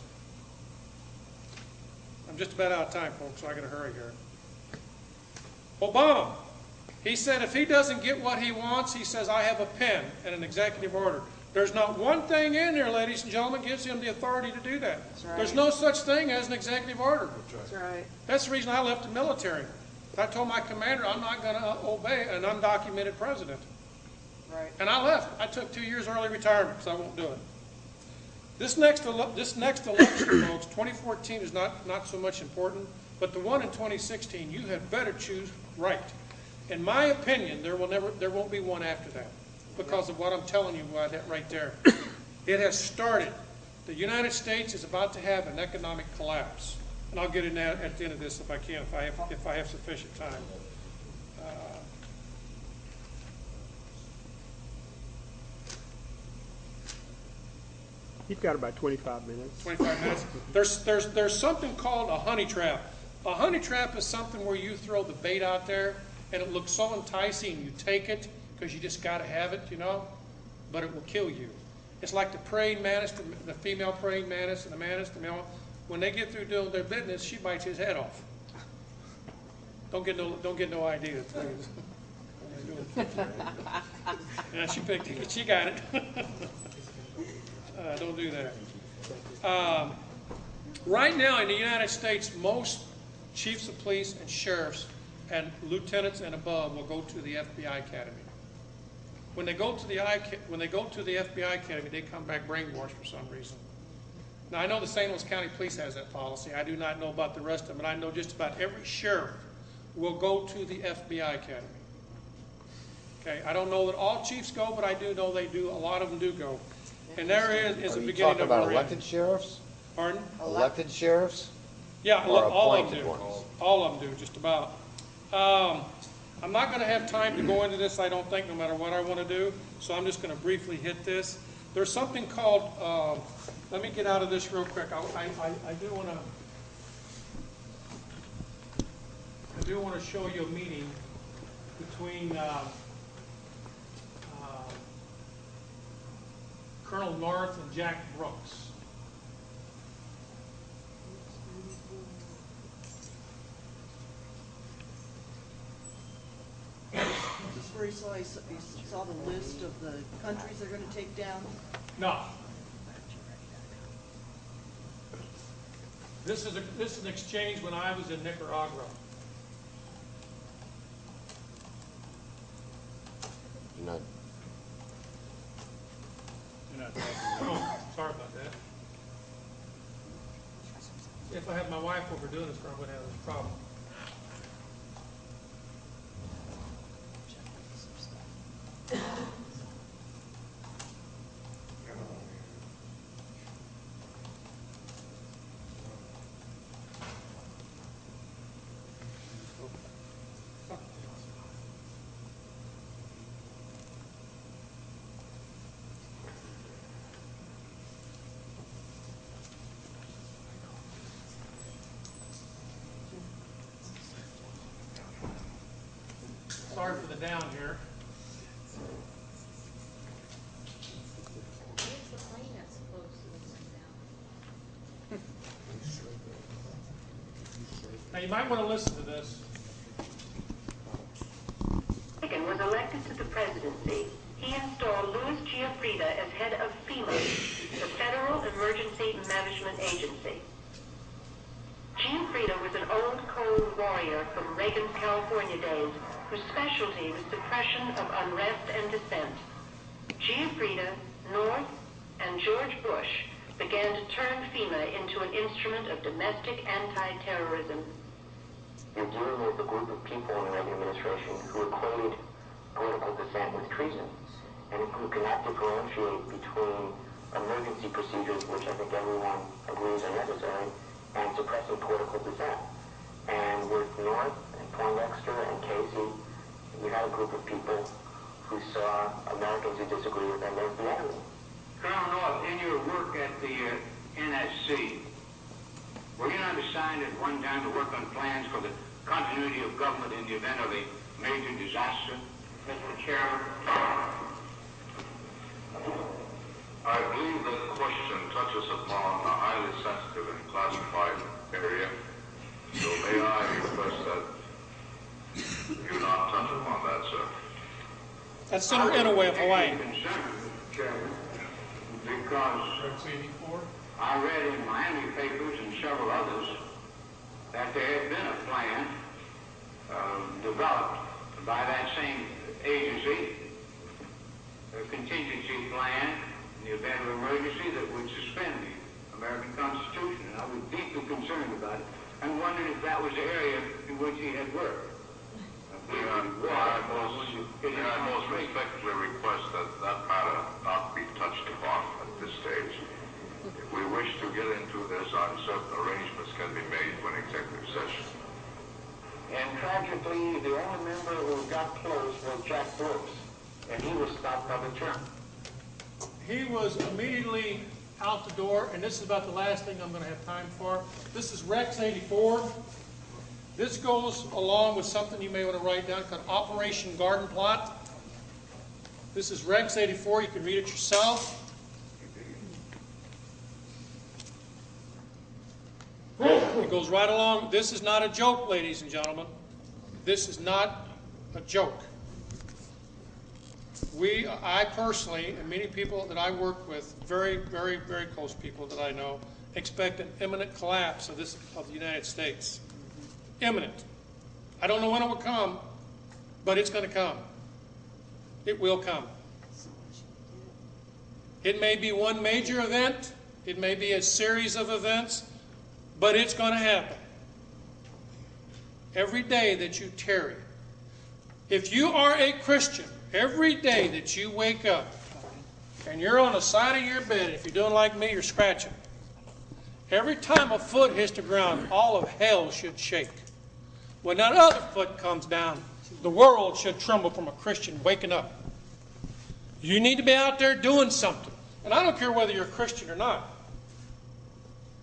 I'm just about out of time, folks, so I got to hurry here. Obama, he said if he doesn't get what he wants, he says, I have a pen and an executive order. There's not one thing in there, ladies and gentlemen, gives him the authority to do that. That's right. There's no such thing as an executive order. That's right. That's the reason I left the military. I told my commander I'm not going to obey an undocumented president. Right. And I left. I took 2 years early retirement because I won't do it. This next election, folks, 2014 is not so much important, but the one in 2016, you had better choose right. In my opinion, there won't be one after that because of what I'm telling you right there. It has started. The United States is about to have an economic collapse. And I'll get in that at the end of this if I can, if I have sufficient time. You've got about 25 minutes. 25 minutes. There's something called a honey trap. A honey trap is something where you throw the bait out there and it looks so enticing, you take it because you just got to have it, you know, but it will kill you. It's like the praying mantis, the female praying mantis and the mantis, the male. When they get through doing their business, she bites his head off. Don't get no ideas, please. Yeah, she picked it. She got it. Don't do that. Right now in the United States, most chiefs of police and sheriffs and lieutenants and above will go to the FBI Academy. When they go to the FBI Academy, they come back brainwashed for some reason. Now, I know the St. Louis County Police has that policy. I do not know about the rest of them, but I know just about every sheriff will go to the FBI Academy. Okay, I don't know that all chiefs go, but I do know they do. A lot of them do go. And there is a Are you beginning talking of about a elected sheriffs? Pardon? Elected sheriffs? Yeah, Or all of them appointed do. ones? All of them do, just about. I'm not going to have time to go into this, I don't think, no matter what I want to do, so I'm just going to briefly hit this. There's something called, let me get out of this real quick. I do want to show you a meeting between Colonel North and Jack Brooks. Just where he saw the list of the countries they're going to take down. No. This is an exchange when I was in Nicaragua. You're not. Oh, sorry about that. If I had my wife over doing this, I wouldn't have this problem. Sorry for the down here. Where's the plane that's supposed to be sent down? Now you might want to listen to this. Reagan was elected to the presidency, he installed Louis Giuffrida as head of FEMA, the Federal Emergency Management Agency. Giuffrida was an old cold warrior from Reagan's California days, whose specialty was suppression of unrest and dissent. Giuffrida, North, and George Bush began to turn FEMA into an instrument of domestic anti-terrorism. You're dealing with a group of people in the Reagan administration who equated political dissent with treason, and who cannot differentiate between emergency procedures, which I think everyone agrees are necessary, and suppressing political dissent. And with North and Poindexter and Casey, you had a group of people who saw Americans who disagree with them as the enemy. Colonel North, in your work at the NSC, were you not assigned at one time to work on plans for the continuity of government in the event of a major disaster? Mr. Chairman, I believe the question touches upon a highly sensitive and classified area, so may I request that you not touch upon that, sir? That's Senator Inouye of Hawaii. Chairman, because I read in Miami papers and several others that there had been a plan developed by that same agency, a contingency plan in the event of emergency that would suspend the American Constitution. And I was deeply concerned about it and wondered if that was the area in which he had worked. May I most respectfully request that that matter not be touched upon at this stage. If we wish to get into this, certain arrangements can be made for an executive session. And tragically, the only member who got close was Jack Brooks, and he was stopped by the chairman. He was immediately out the door, and this is about the last thing I'm going to have time for. This is Rex 84. This goes along with something you may want to write down called Operation Garden Plot. This is Rex 84. You can read it yourself. It goes right along. This is not a joke, ladies and gentlemen. This is not a joke. I personally, and many people that I work with, very, very, very close people that I know, expect an imminent collapse of the United States. Imminent. I don't know when it will come, but it's going to come. It will come. It may be one major event. It may be a series of events, but it's going to happen. Every day that you tarry. If you are a Christian, every day that you wake up and you're on the side of your bed, if you're doing like me, you're scratching. Every time a foot hits the ground, all of hell should shake. When that other foot comes down, the world should tremble from a Christian waking up. You need to be out there doing something. And I don't care whether you're a Christian or not.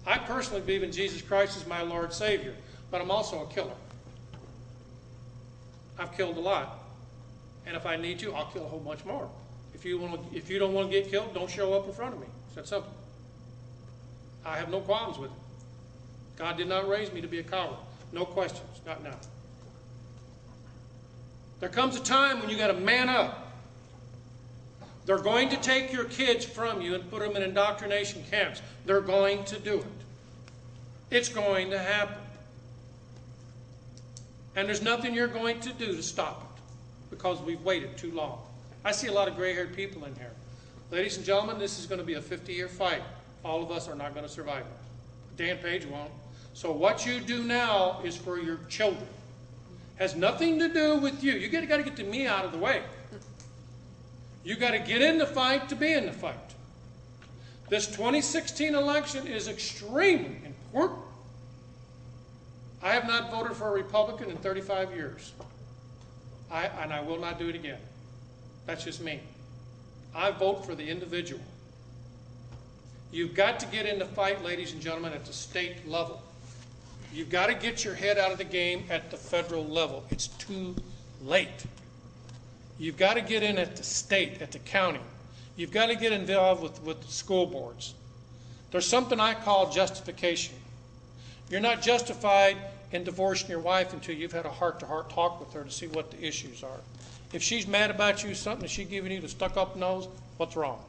I personally believe in Jesus Christ as my Lord and Savior, but I'm also a killer. I've killed a lot. And if I need to, I'll kill a whole bunch more. If you don't want to get killed, don't show up in front of me. It's that simple. I have no qualms with it. God did not raise me to be a coward. No questions, not now. There comes a time when you got to man up. They're going to take your kids from you and put them in indoctrination camps. They're going to do it. It's going to happen. And there's nothing you're going to do to stop it because we've waited too long. I see a lot of gray-haired people in here. Ladies and gentlemen, this is going to be a 50-year fight. All of us are not going to survive it. Dan Page won't. So what you do now is for your children. Has nothing to do with you. You got to get the me out of the way. You got to get in the fight to be in the fight. This 2016 election is extremely important. I have not voted for a Republican in 35 years. And I will not do it again. That's just me. I vote for the individual. You've got to get in the fight, ladies and gentlemen, at the state level. You've got to get your head out of the game at the federal level. It's too late. You've got to get in at the state, at the county. You've got to get involved with the school boards. There's something I call justification. You're not justified in divorcing your wife until you've had a heart-to-heart talk with her to see what the issues are. If she's mad about you, something that she's giving you the stuck-up nose, what's wrong?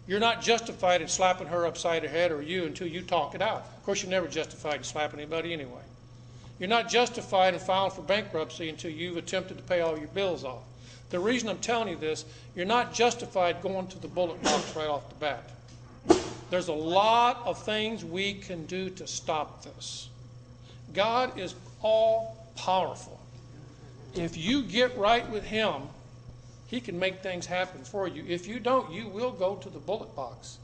You're not justified in slapping her upside the head or you until you talk it out. Of course, you're never justified in slapping anybody anyway. You're not justified in filing for bankruptcy until you've attempted to pay all your bills off. The reason I'm telling you this, you're not justified going to the bullet box right off the bat. There's a lot of things we can do to stop this. God is all powerful. If you get right with Him, He can make things happen for you. If you don't, you will go to the bullet box.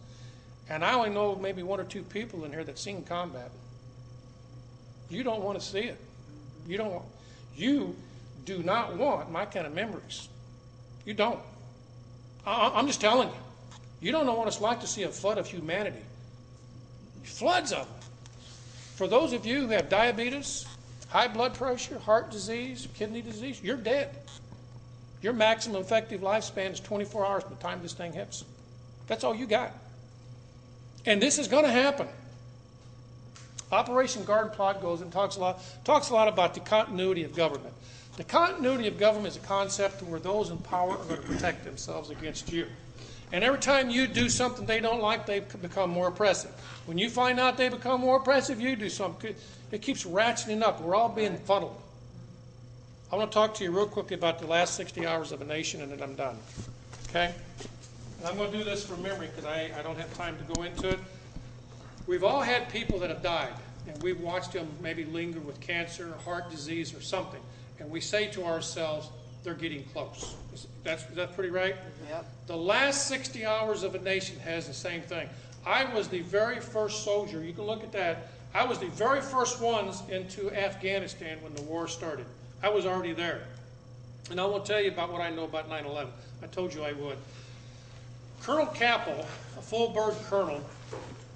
And I only know maybe one or two people in here that's seen combat. You don't want to see it. You do not want my kind of memories. You don't. I'm just telling you. You don't know what it's like to see a flood of humanity. Floods of them. For those of you who have diabetes, high blood pressure, heart disease, kidney disease, you're dead. Your maximum effective lifespan is 24 hours by the time this thing hits. That's all you got. And this is going to happen. Operation Garden Plot goes and talks a lot about the continuity of government. The continuity of government is a concept where those in power are going to protect themselves against you. And every time you do something they don't like, they become more oppressive. When you find out they become more oppressive, you do something. It keeps ratcheting up. We're all being funneled. I want to talk to you real quickly about the last 60 hours of a nation, and then I'm done. Okay? And I'm going to do this from memory because I don't have time to go into it. We've all had people that have died, and we've watched them maybe linger with cancer or heart disease or something. And we say to ourselves, they're getting close. Is that pretty right? Yep. The last 60 hours of a nation has the same thing. I was the very first soldier. You can look at that. I was the very first ones into Afghanistan when the war started. I was already there. And I will tell you about what I know about 9/11. I told you I would. Colonel Capel, a full-bird colonel,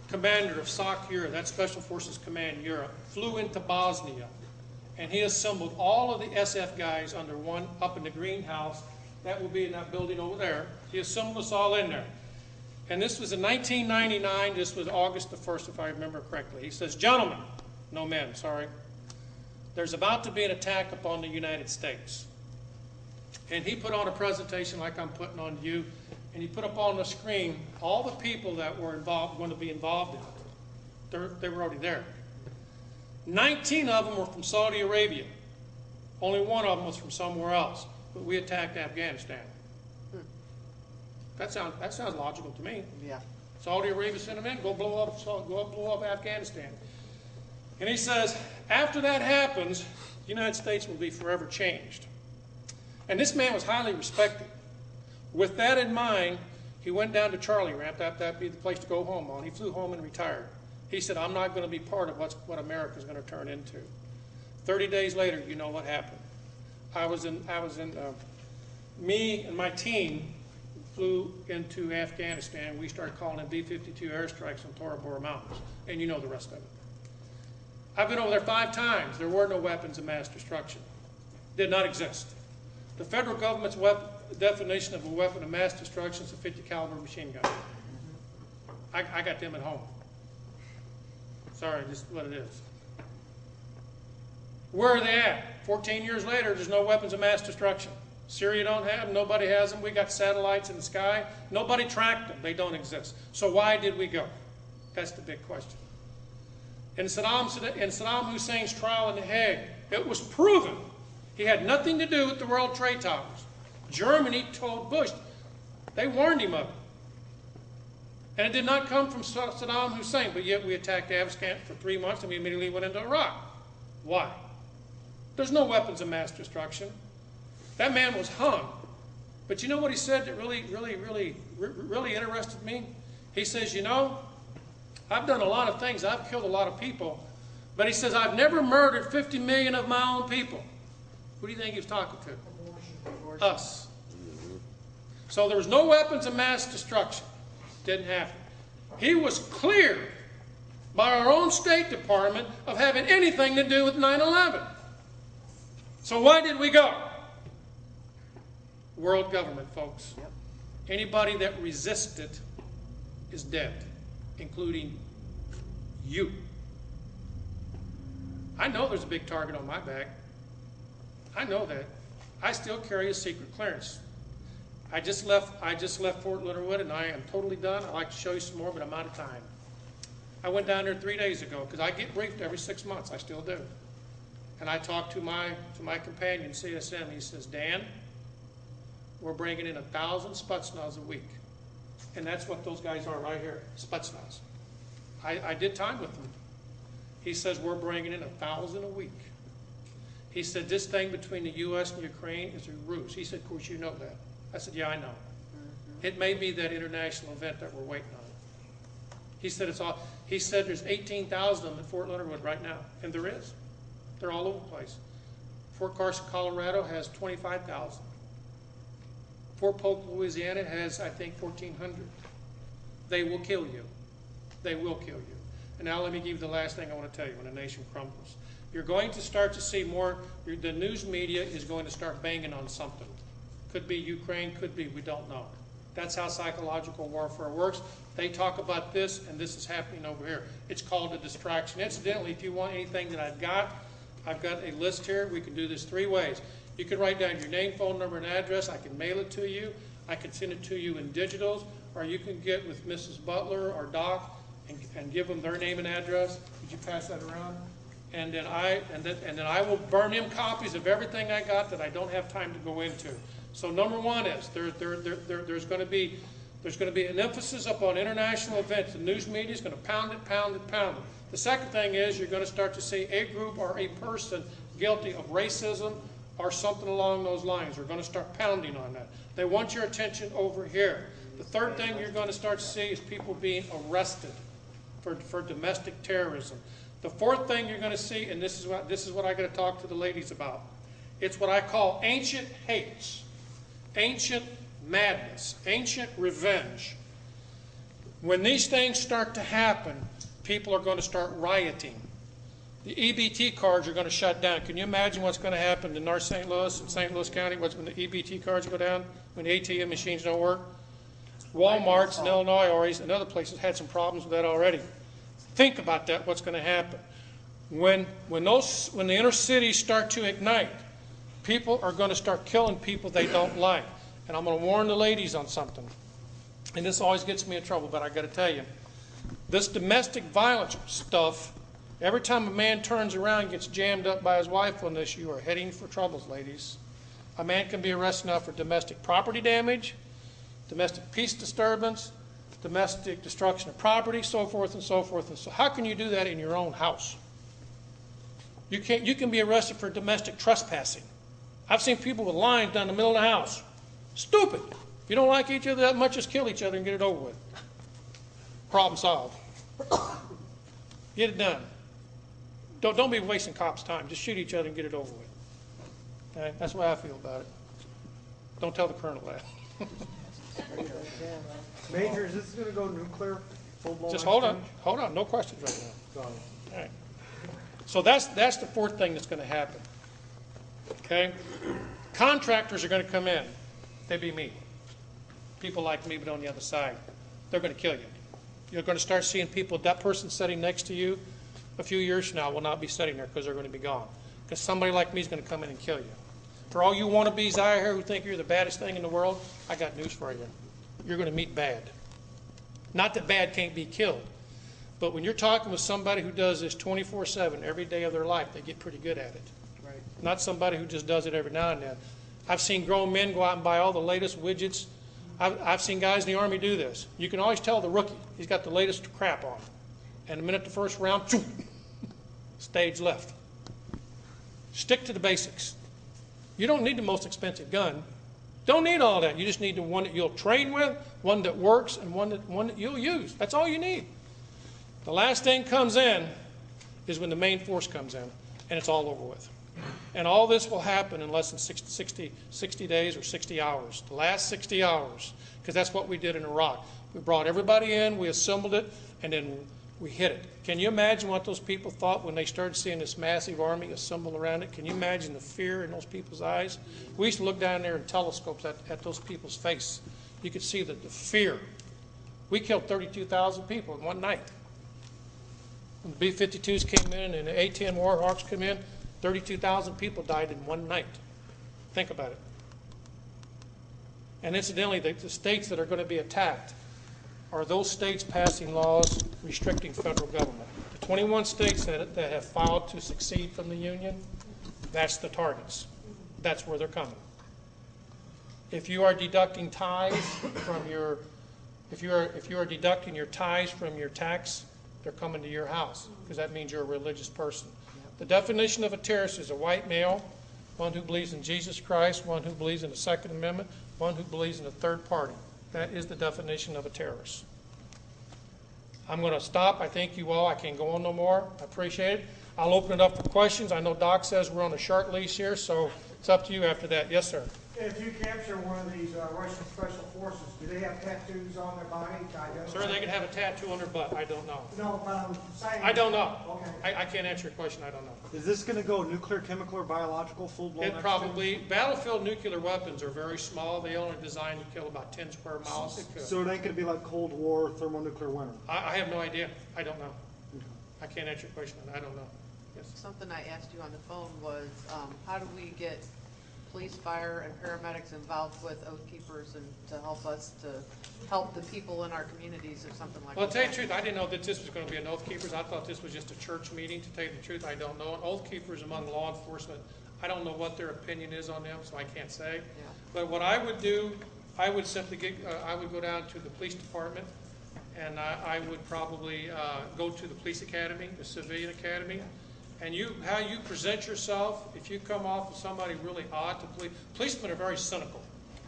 commander of SOC Europe, that's Special Forces Command Europe, flew into Bosnia. And he assembled all of the SF guys under one up in the greenhouse. That will be in that building over there. He assembled us all in there. And this was in 1999. This was August the 1st, if I remember correctly. He says, gentlemen, no men, sorry. There's about to be an attack upon the United States. And he put on a presentation like I'm putting on you. And he put up on the screen all the people that were going to be involved in it. They were already there. 19 of them were from Saudi Arabia. Only one of them was from somewhere else. But we attacked Afghanistan. That sounds logical to me. Yeah. Saudi Arabia sent them in, go blow up Afghanistan. And he says, after that happens, the United States will be forever changed. And this man was highly respected. With that in mind, he went down to Charlie Ramp. That'd be the place to go home on. He flew home and retired. He said, I'm not going to be part of what America's going to turn into. 30 days later, you know what happened. Me and my team flew into Afghanistan. We started calling in B-52 airstrikes on Tora Bora Mountains. And you know the rest of it. I've been over there 5 times. There were no weapons of mass destruction. Did not exist. The federal government's definition of a weapon of mass destruction is a 50 caliber machine gun. I got them at home. Sorry, just what it is. Where are they at? 14 years later, there's no weapons of mass destruction. Syria don't have them. Nobody has them. We got satellites in the sky. Nobody tracked them. They don't exist. So why did we go? That's the big question. In Saddam Hussein's trial in The Hague, it was proven he had nothing to do with the World Trade Towers. Germany told Bush. They warned him of it. And it did not come from Saddam Hussein, but yet we attacked Afghanistan for 3 months and we immediately went into Iraq. Why? There's no weapons of mass destruction. That man was hung. But you know what he said that really interested me? He says, you know, I've done a lot of things. I've killed a lot of people. But he says, I've never murdered 50 million of my own people. Who do you think he was talking to? Us. So there was no weapons of mass destruction. Didn't happen. He was cleared by our own State Department of having anything to do with 9/11. So why did we go? World government, folks. Yep. Anybody that resisted is dead, including you. I know there's a big target on my back. I know that. I still carry a secret clearance. I just left Fort Leonard and I am totally done. I'd like to show you some more, but I'm out of time. I went down there 3 days ago because I get briefed every 6 months. I still do. And I talked to my companion, CSM. He says, Dan, we're bringing in 1,000 Spetsnaz a week. And that's what those guys are right here, Spetsnaz. I did time with them. He says, we're bringing in 1,000 a week. He said, this thing between the U.S. and Ukraine is a ruse. He said, of course, you know that. I said, yeah, I know. It may be that international event that we're waiting on. He said, he said there's 18,000 of them at Fort Leonard Wood right now, and there is. They're all over the place. Fort Carson, Colorado has 25,000. Fort Polk, Louisiana has, I think, 1,400. They will kill you. They will kill you. And now let me give you the last thing I want to tell you when the nation crumbles. You're going to start to see more, the news media is going to start banging on something. Could be Ukraine, could be, we don't know. That's how psychological warfare works. They talk about this, and this is happening over here. It's called a distraction. Incidentally, if you want anything that I've got a list here. We can do this 3 ways. You can write down your name, phone number, and address. I can mail it to you. I can send it to you in digitals, or you can get with Mrs. Butler or Doc and give them their name and address. Could you pass that around? And then I will burn them copies of everything I got that I don't have time to go into. So number one is there's going to be an emphasis upon international events. The news media is going to pound it, pound it, pound it. The second thing is you're going to start to see a group or a person guilty of racism or something along those lines. They're going to start pounding on that. They want your attention over here. The third thing you're going to start to see is people being arrested for domestic terrorism. The fourth thing you're going to see, and this is what I got to talk to the ladies about. It's what I call ancient hates, ancient madness, ancient revenge. When these things start to happen, people are going to start rioting. The EBT cards are going to shut down. Can you imagine what's going to happen in North St. Louis and St. Louis County when the EBT cards go down, when the ATM machines don't work? Walmarts in Illinois and other places had some problems with that already. Think about that, what's going to happen. When the inner cities start to ignite, people are going to start killing people they don't like. And I'm going to warn the ladies on something. And this always gets me in trouble, but I got to tell you. This domestic violence stuff, every time a man turns around and gets jammed up by his wife on this, you are heading for troubles, ladies. A man can be arrested now for domestic property damage, domestic peace disturbance, domestic destruction of property, so forth and so forth. And so how can you do that in your own house? You can be arrested for domestic trespassing. I've seen people with lines down the middle of the house. Stupid. If you don't like each other that much, just kill each other and get it over with. Problem solved. Get it done. Don't be wasting cops' time. Just shoot each other and get it over with. Okay? That's the way I feel about it. Don't tell the colonel that. Major, is this going to go nuclear? Just hold on. Hold on. No questions right now. Sorry. All right. So that's the fourth thing that's going to happen. Okay? Contractors are going to come in. They be me. People like me, but on the other side. They're going to kill you. You're going to start seeing people, that person sitting next to you a few years from now will not be sitting there because they're going to be gone. Because somebody like me is going to come in and kill you. For all you wannabes out here who think you're the baddest thing in the world, I got news for you. You're going to meet bad. Not that bad can't be killed. But when you're talking with somebody who does this 24/7 every day of their life, they get pretty good at it. Right. Not somebody who just does it every now and then. I've seen grown men go out and buy all the latest widgets. I've seen guys in the Army do this. You can always tell the rookie. He's got the latest crap on. And the minute the first round, stage left. Stick to the basics. You don't need the most expensive gun. Don't need all that. You just need the one that you'll train with, one that works, and one that you'll use. That's all you need. The last thing comes in is when the main force comes in, and it's all over with. And all this will happen in less than 60 days or 60 hours. The last 60 hours, because that's what we did in Iraq. We brought everybody in, we assembled it, and then we hit it. Can you imagine what those people thought when they started seeing this massive army assembled around it? Can you imagine the fear in those people's eyes? We used to look down there in telescopes at those people's face. You could see the fear. We killed 32,000 people in one night. When the B-52s came in and the A-10 Warhawks came in, 32,000 people died in one night. Think about it. And incidentally, the states that are going to be attacked are those states passing laws restricting federal government. The 21 states that have filed to secede from the Union, that's the targets. That's where they're coming. if you are deducting tithes from your, if you are deducting your tithes from your tax, they're coming to your house, because that means you're a religious person. The definition of a terrorist is a white male, one who believes in Jesus Christ, one who believes in the Second Amendment, one who believes in a third party. That is the definition of a terrorist. I'm going to stop. I thank you all. I can't go on no more. I appreciate it. I'll open it up for questions. I know Doc says we're on a short leash here, so it's up to you after that. Yes, sir. If you capture one of these Russian special forces, do they have tattoos on their body? Sir, they could have a tattoo on their butt. I don't know. No, but I'm saying. I don't know. Okay. I can't answer your question. I don't know. Is this going to go nuclear, chemical, or biological, full-blown? It probably, battlefield nuclear weapons are very small. They only designed to kill about 10 square miles. So it ain't going to be like Cold War, thermonuclear winter? I have no idea. I don't know. I can't answer your question. I don't know. Yes. Something I asked you on the phone was, how do we get police, fire, and paramedics involved with Oath Keepers and to help us to help the people in our communities if something like that? Well, to tell you the truth, I didn't know that this was going to be an Oath Keepers. I thought this was just a church meeting. To tell you the truth, I don't know. An Oath Keepers among law enforcement, I don't know what their opinion is on them, so I can't say. Yeah. But what I would do, I would simply I would go down to the police department, and I would probably go to the police academy, the civilian academy, and how you present yourself. If you come off as somebody really odd to policemen are very cynical.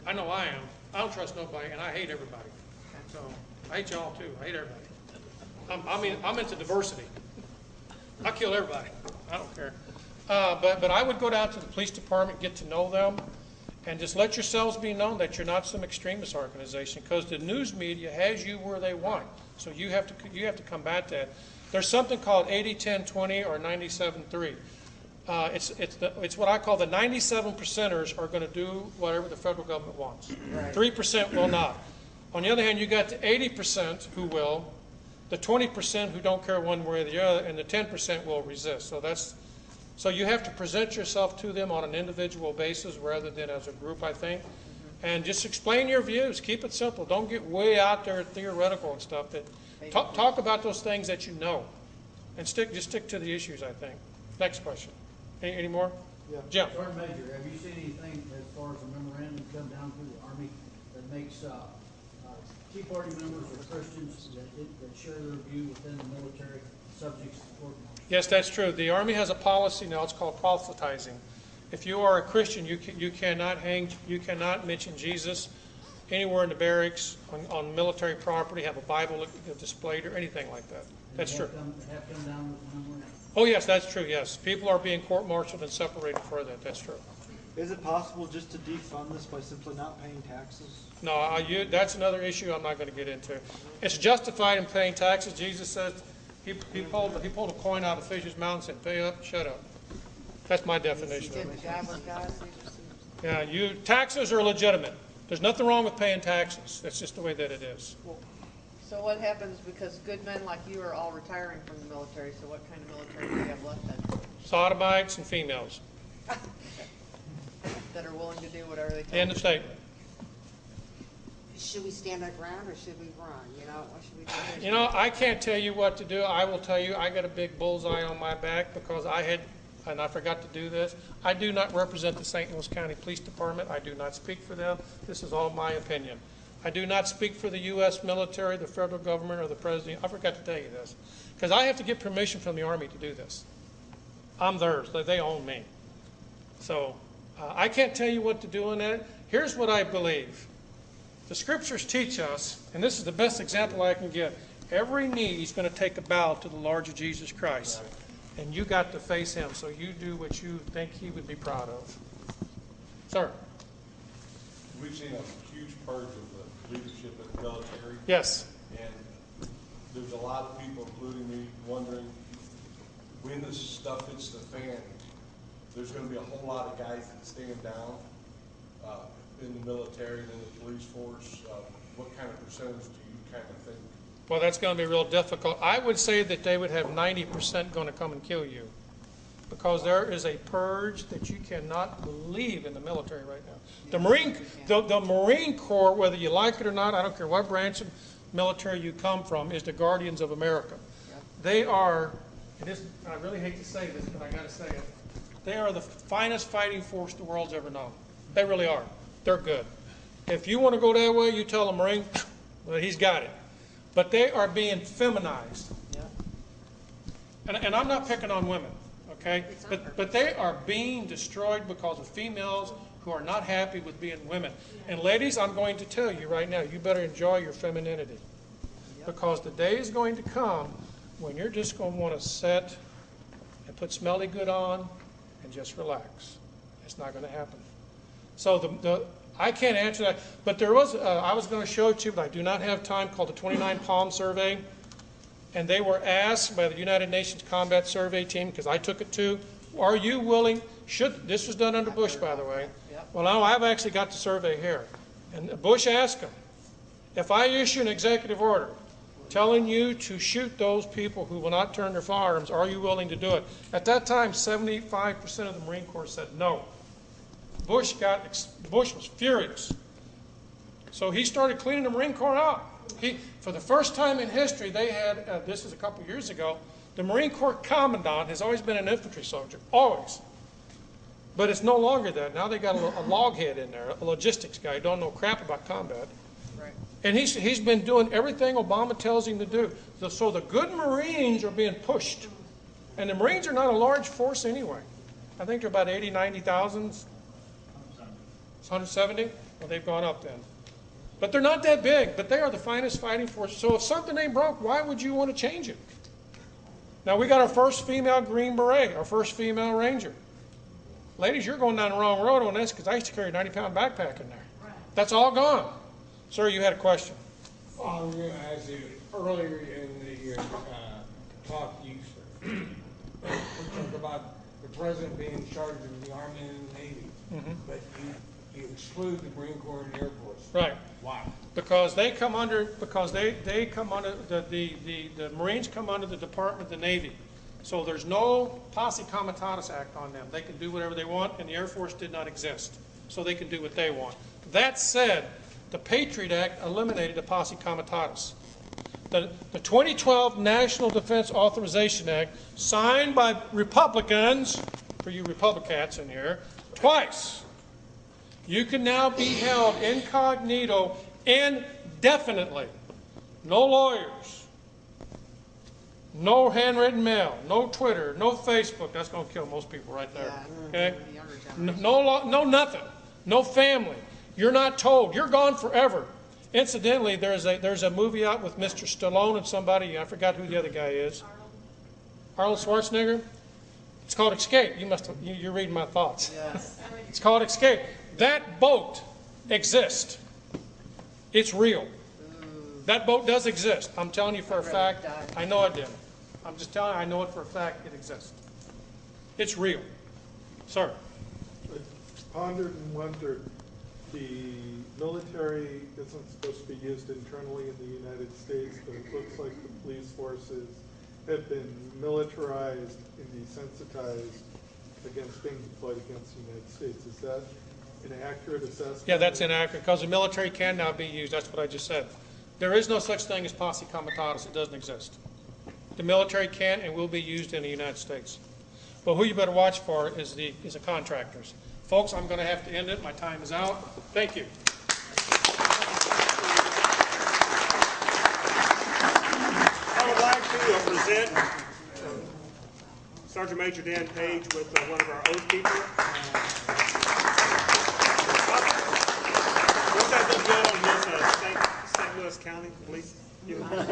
I know I am. I don't trust nobody, and I hate everybody. So I hate y'all too. I hate everybody. I'm into diversity. I kill everybody. I don't care. But I would go down to the police department, get to know them, and just let yourselves be known that you're not some extremist organization, because the news media has you where they want. So you have to combat that. There's something called 80-10-20 or 97-3. It's what I call the 97%ers are going to do whatever the federal government wants. Right. 3% will not. On the other hand, you got the 80% who will, the 20% who don't care one way or the other, and the 10% will resist. So you have to present yourself to them on an individual basis rather than as a group, I think. And just explain your views. Keep it simple. Don't get way out there theoretical and stuff. Talk about those things that you know, and just stick to the issues, I think. Next question. Any more? Yeah. Jim. Sergeant Major, have you seen anything as far as a memorandum come down through the Army that makes Tea Party members or Christians that share their view within the military subjects to court martial? Yes, that's true. The Army has a policy now. It's called proselytizing. If you are a Christian, you cannot mention Jesus anywhere in the barracks, on military property, have a Bible displayed or anything like that. That's true. Have come down with the memorandum? Oh yes, that's true. Yes, people are being court-martialed and separated for that. That's true. Is it possible just to defund this by simply not paying taxes? No, that's another issue I'm not going to get into. It's justified in paying taxes. Jesus says he pulled a coin out of the fish's mouth and said, "Pay up, shut up." That's my definition of it. Yeah, taxes are legitimate. There's nothing wrong with paying taxes. That's just the way that it is. So what happens, because good men like you are all retiring from the military, so what kind of military do you have left then? Sodomites and females. That are willing to do whatever they can. End of statement. Should we stand our ground or should we run? What should we do? You know, I can't tell you what to do. I will tell you I got a big bullseye on my back because and I forgot to do this. I do not represent the St. Louis County Police Department. I do not speak for them. This is all my opinion. I do not speak for the U.S. military, the federal government, or the president. I forgot to tell you this because I have to get permission from the Army to do this. I'm theirs. They own me. So I can't tell you what to do in that. Here's what I believe. The scriptures teach us, and this is the best example I can give, every knee is going to take a bow to the Lord Jesus Christ. And you got to face him, so you do what you think he would be proud of. Sir? We've seen a huge purge of the leadership of the military. Yes. And there's a lot of people, including me, wondering when this stuff hits the fan, there's going to be a whole lot of guys that stand down in the military and in the police force. What kind of percentage do you kind of think? Well, that's going to be real difficult. I would say that they would have 90% going to come and kill you because there is a purge that you cannot believe in the military right now. The Marine Corps, whether you like it or not, I don't care what branch of military you come from, is the guardians of America. They are, I really hate to say this, but I got to say it, they are the finest fighting force the world's ever known. They really are. They're good. If you want to go that way, you tell a Marine, well, he's got it. But they are being feminized. And I'm not picking on women, okay? But they are being destroyed because of females who are not happy with being women. And ladies, I'm going to tell you right now, you better enjoy your femininity. Because the day is going to come when you're just going to want to sit and put smelly good on and just relax. It's not going to happen. So I can't answer that. But there was, I was going to show it to you, but I do not have time, called the 29 Palm Survey. And they were asked by the United Nations Combat Survey Team, because I took it too, are you willing, this was done under Bush, by the way. Well, now I've actually got the survey here. And Bush asked them, if I issue an executive order telling you to shoot those people who will not turn their firearms, are you willing to do it? At that time, 75% of the Marine Corps said no. Bush was furious. So he started cleaning the Marine Corps out. For the first time in history, they had, this is a couple years ago, the Marine Corps Commandant has always been an infantry soldier, always. But it's no longer that. Now they got a loghead in there, a logistics guy who don't know crap about combat. Right. And he's been doing everything Obama tells him to do. So the good Marines are being pushed. And the Marines are not a large force anyway. I think they're about 80, 90,000. 170? Well, they've gone up then. But they're not that big, but they are the finest fighting force. So if something ain't broke, why would you want to change it? Now, we got our first female Green Beret, our first female Ranger. Ladies, you're going down the wrong road on this, because I used to carry a 90-pound backpack in there. That's all gone. Sir, you had a question. I was going to ask you, earlier in the talk, you talked about the president being in charge of the Army and the Navy, but you exclude the Marine Corps and the Air Force. Right. Why? Because they come under, they come under, the Marines come under the Department of the Navy. So there's no Posse Comitatus Act on them. They can do whatever they want, and the Air Force did not exist. So they can do what they want. That said, the Patriot Act eliminated the Posse Comitatus. The 2012 National Defense Authorization Act, signed by Republicans, for you Republicats in here, twice. You can now be held incognito indefinitely. No lawyers, no handwritten mail, no Twitter, no Facebook. That's going to kill most people right there. Okay? No nothing. No family. You're not told. You're gone forever. Incidentally, there's a movie out with Mr. Stallone and somebody. I forgot who the other guy is. Arnold Schwarzenegger. It's called Escape. You're reading my thoughts. Yes. It's called Escape. That boat exists. It's real. That boat does exist. I'm telling you for a fact. I know it did. I'm just telling you, I know it for a fact. It exists. It's real. Sir. Pondered and wondered, the military isn't supposed to be used internally in the United States, but it looks like the police forces have been militarized and desensitized against being deployed against the United States. Is that an accurate assessment? Yeah, that's inaccurate, because the military can now be used. That's what I just said. There is no such thing as Posse Comitatus. It doesn't exist. The military can and will be used in the United States. But who you better watch for is the contractors. Folks, I'm going to have to end it. My time is out. Thank you. I would like to present Sergeant Major Dan Page with one of our oath keepers. What's that little girl in his St. Louis County Police Uniform?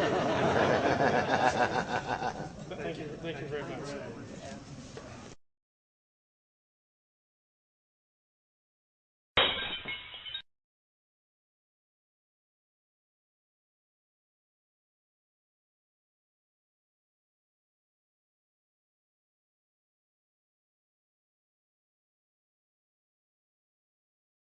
Thank you very much.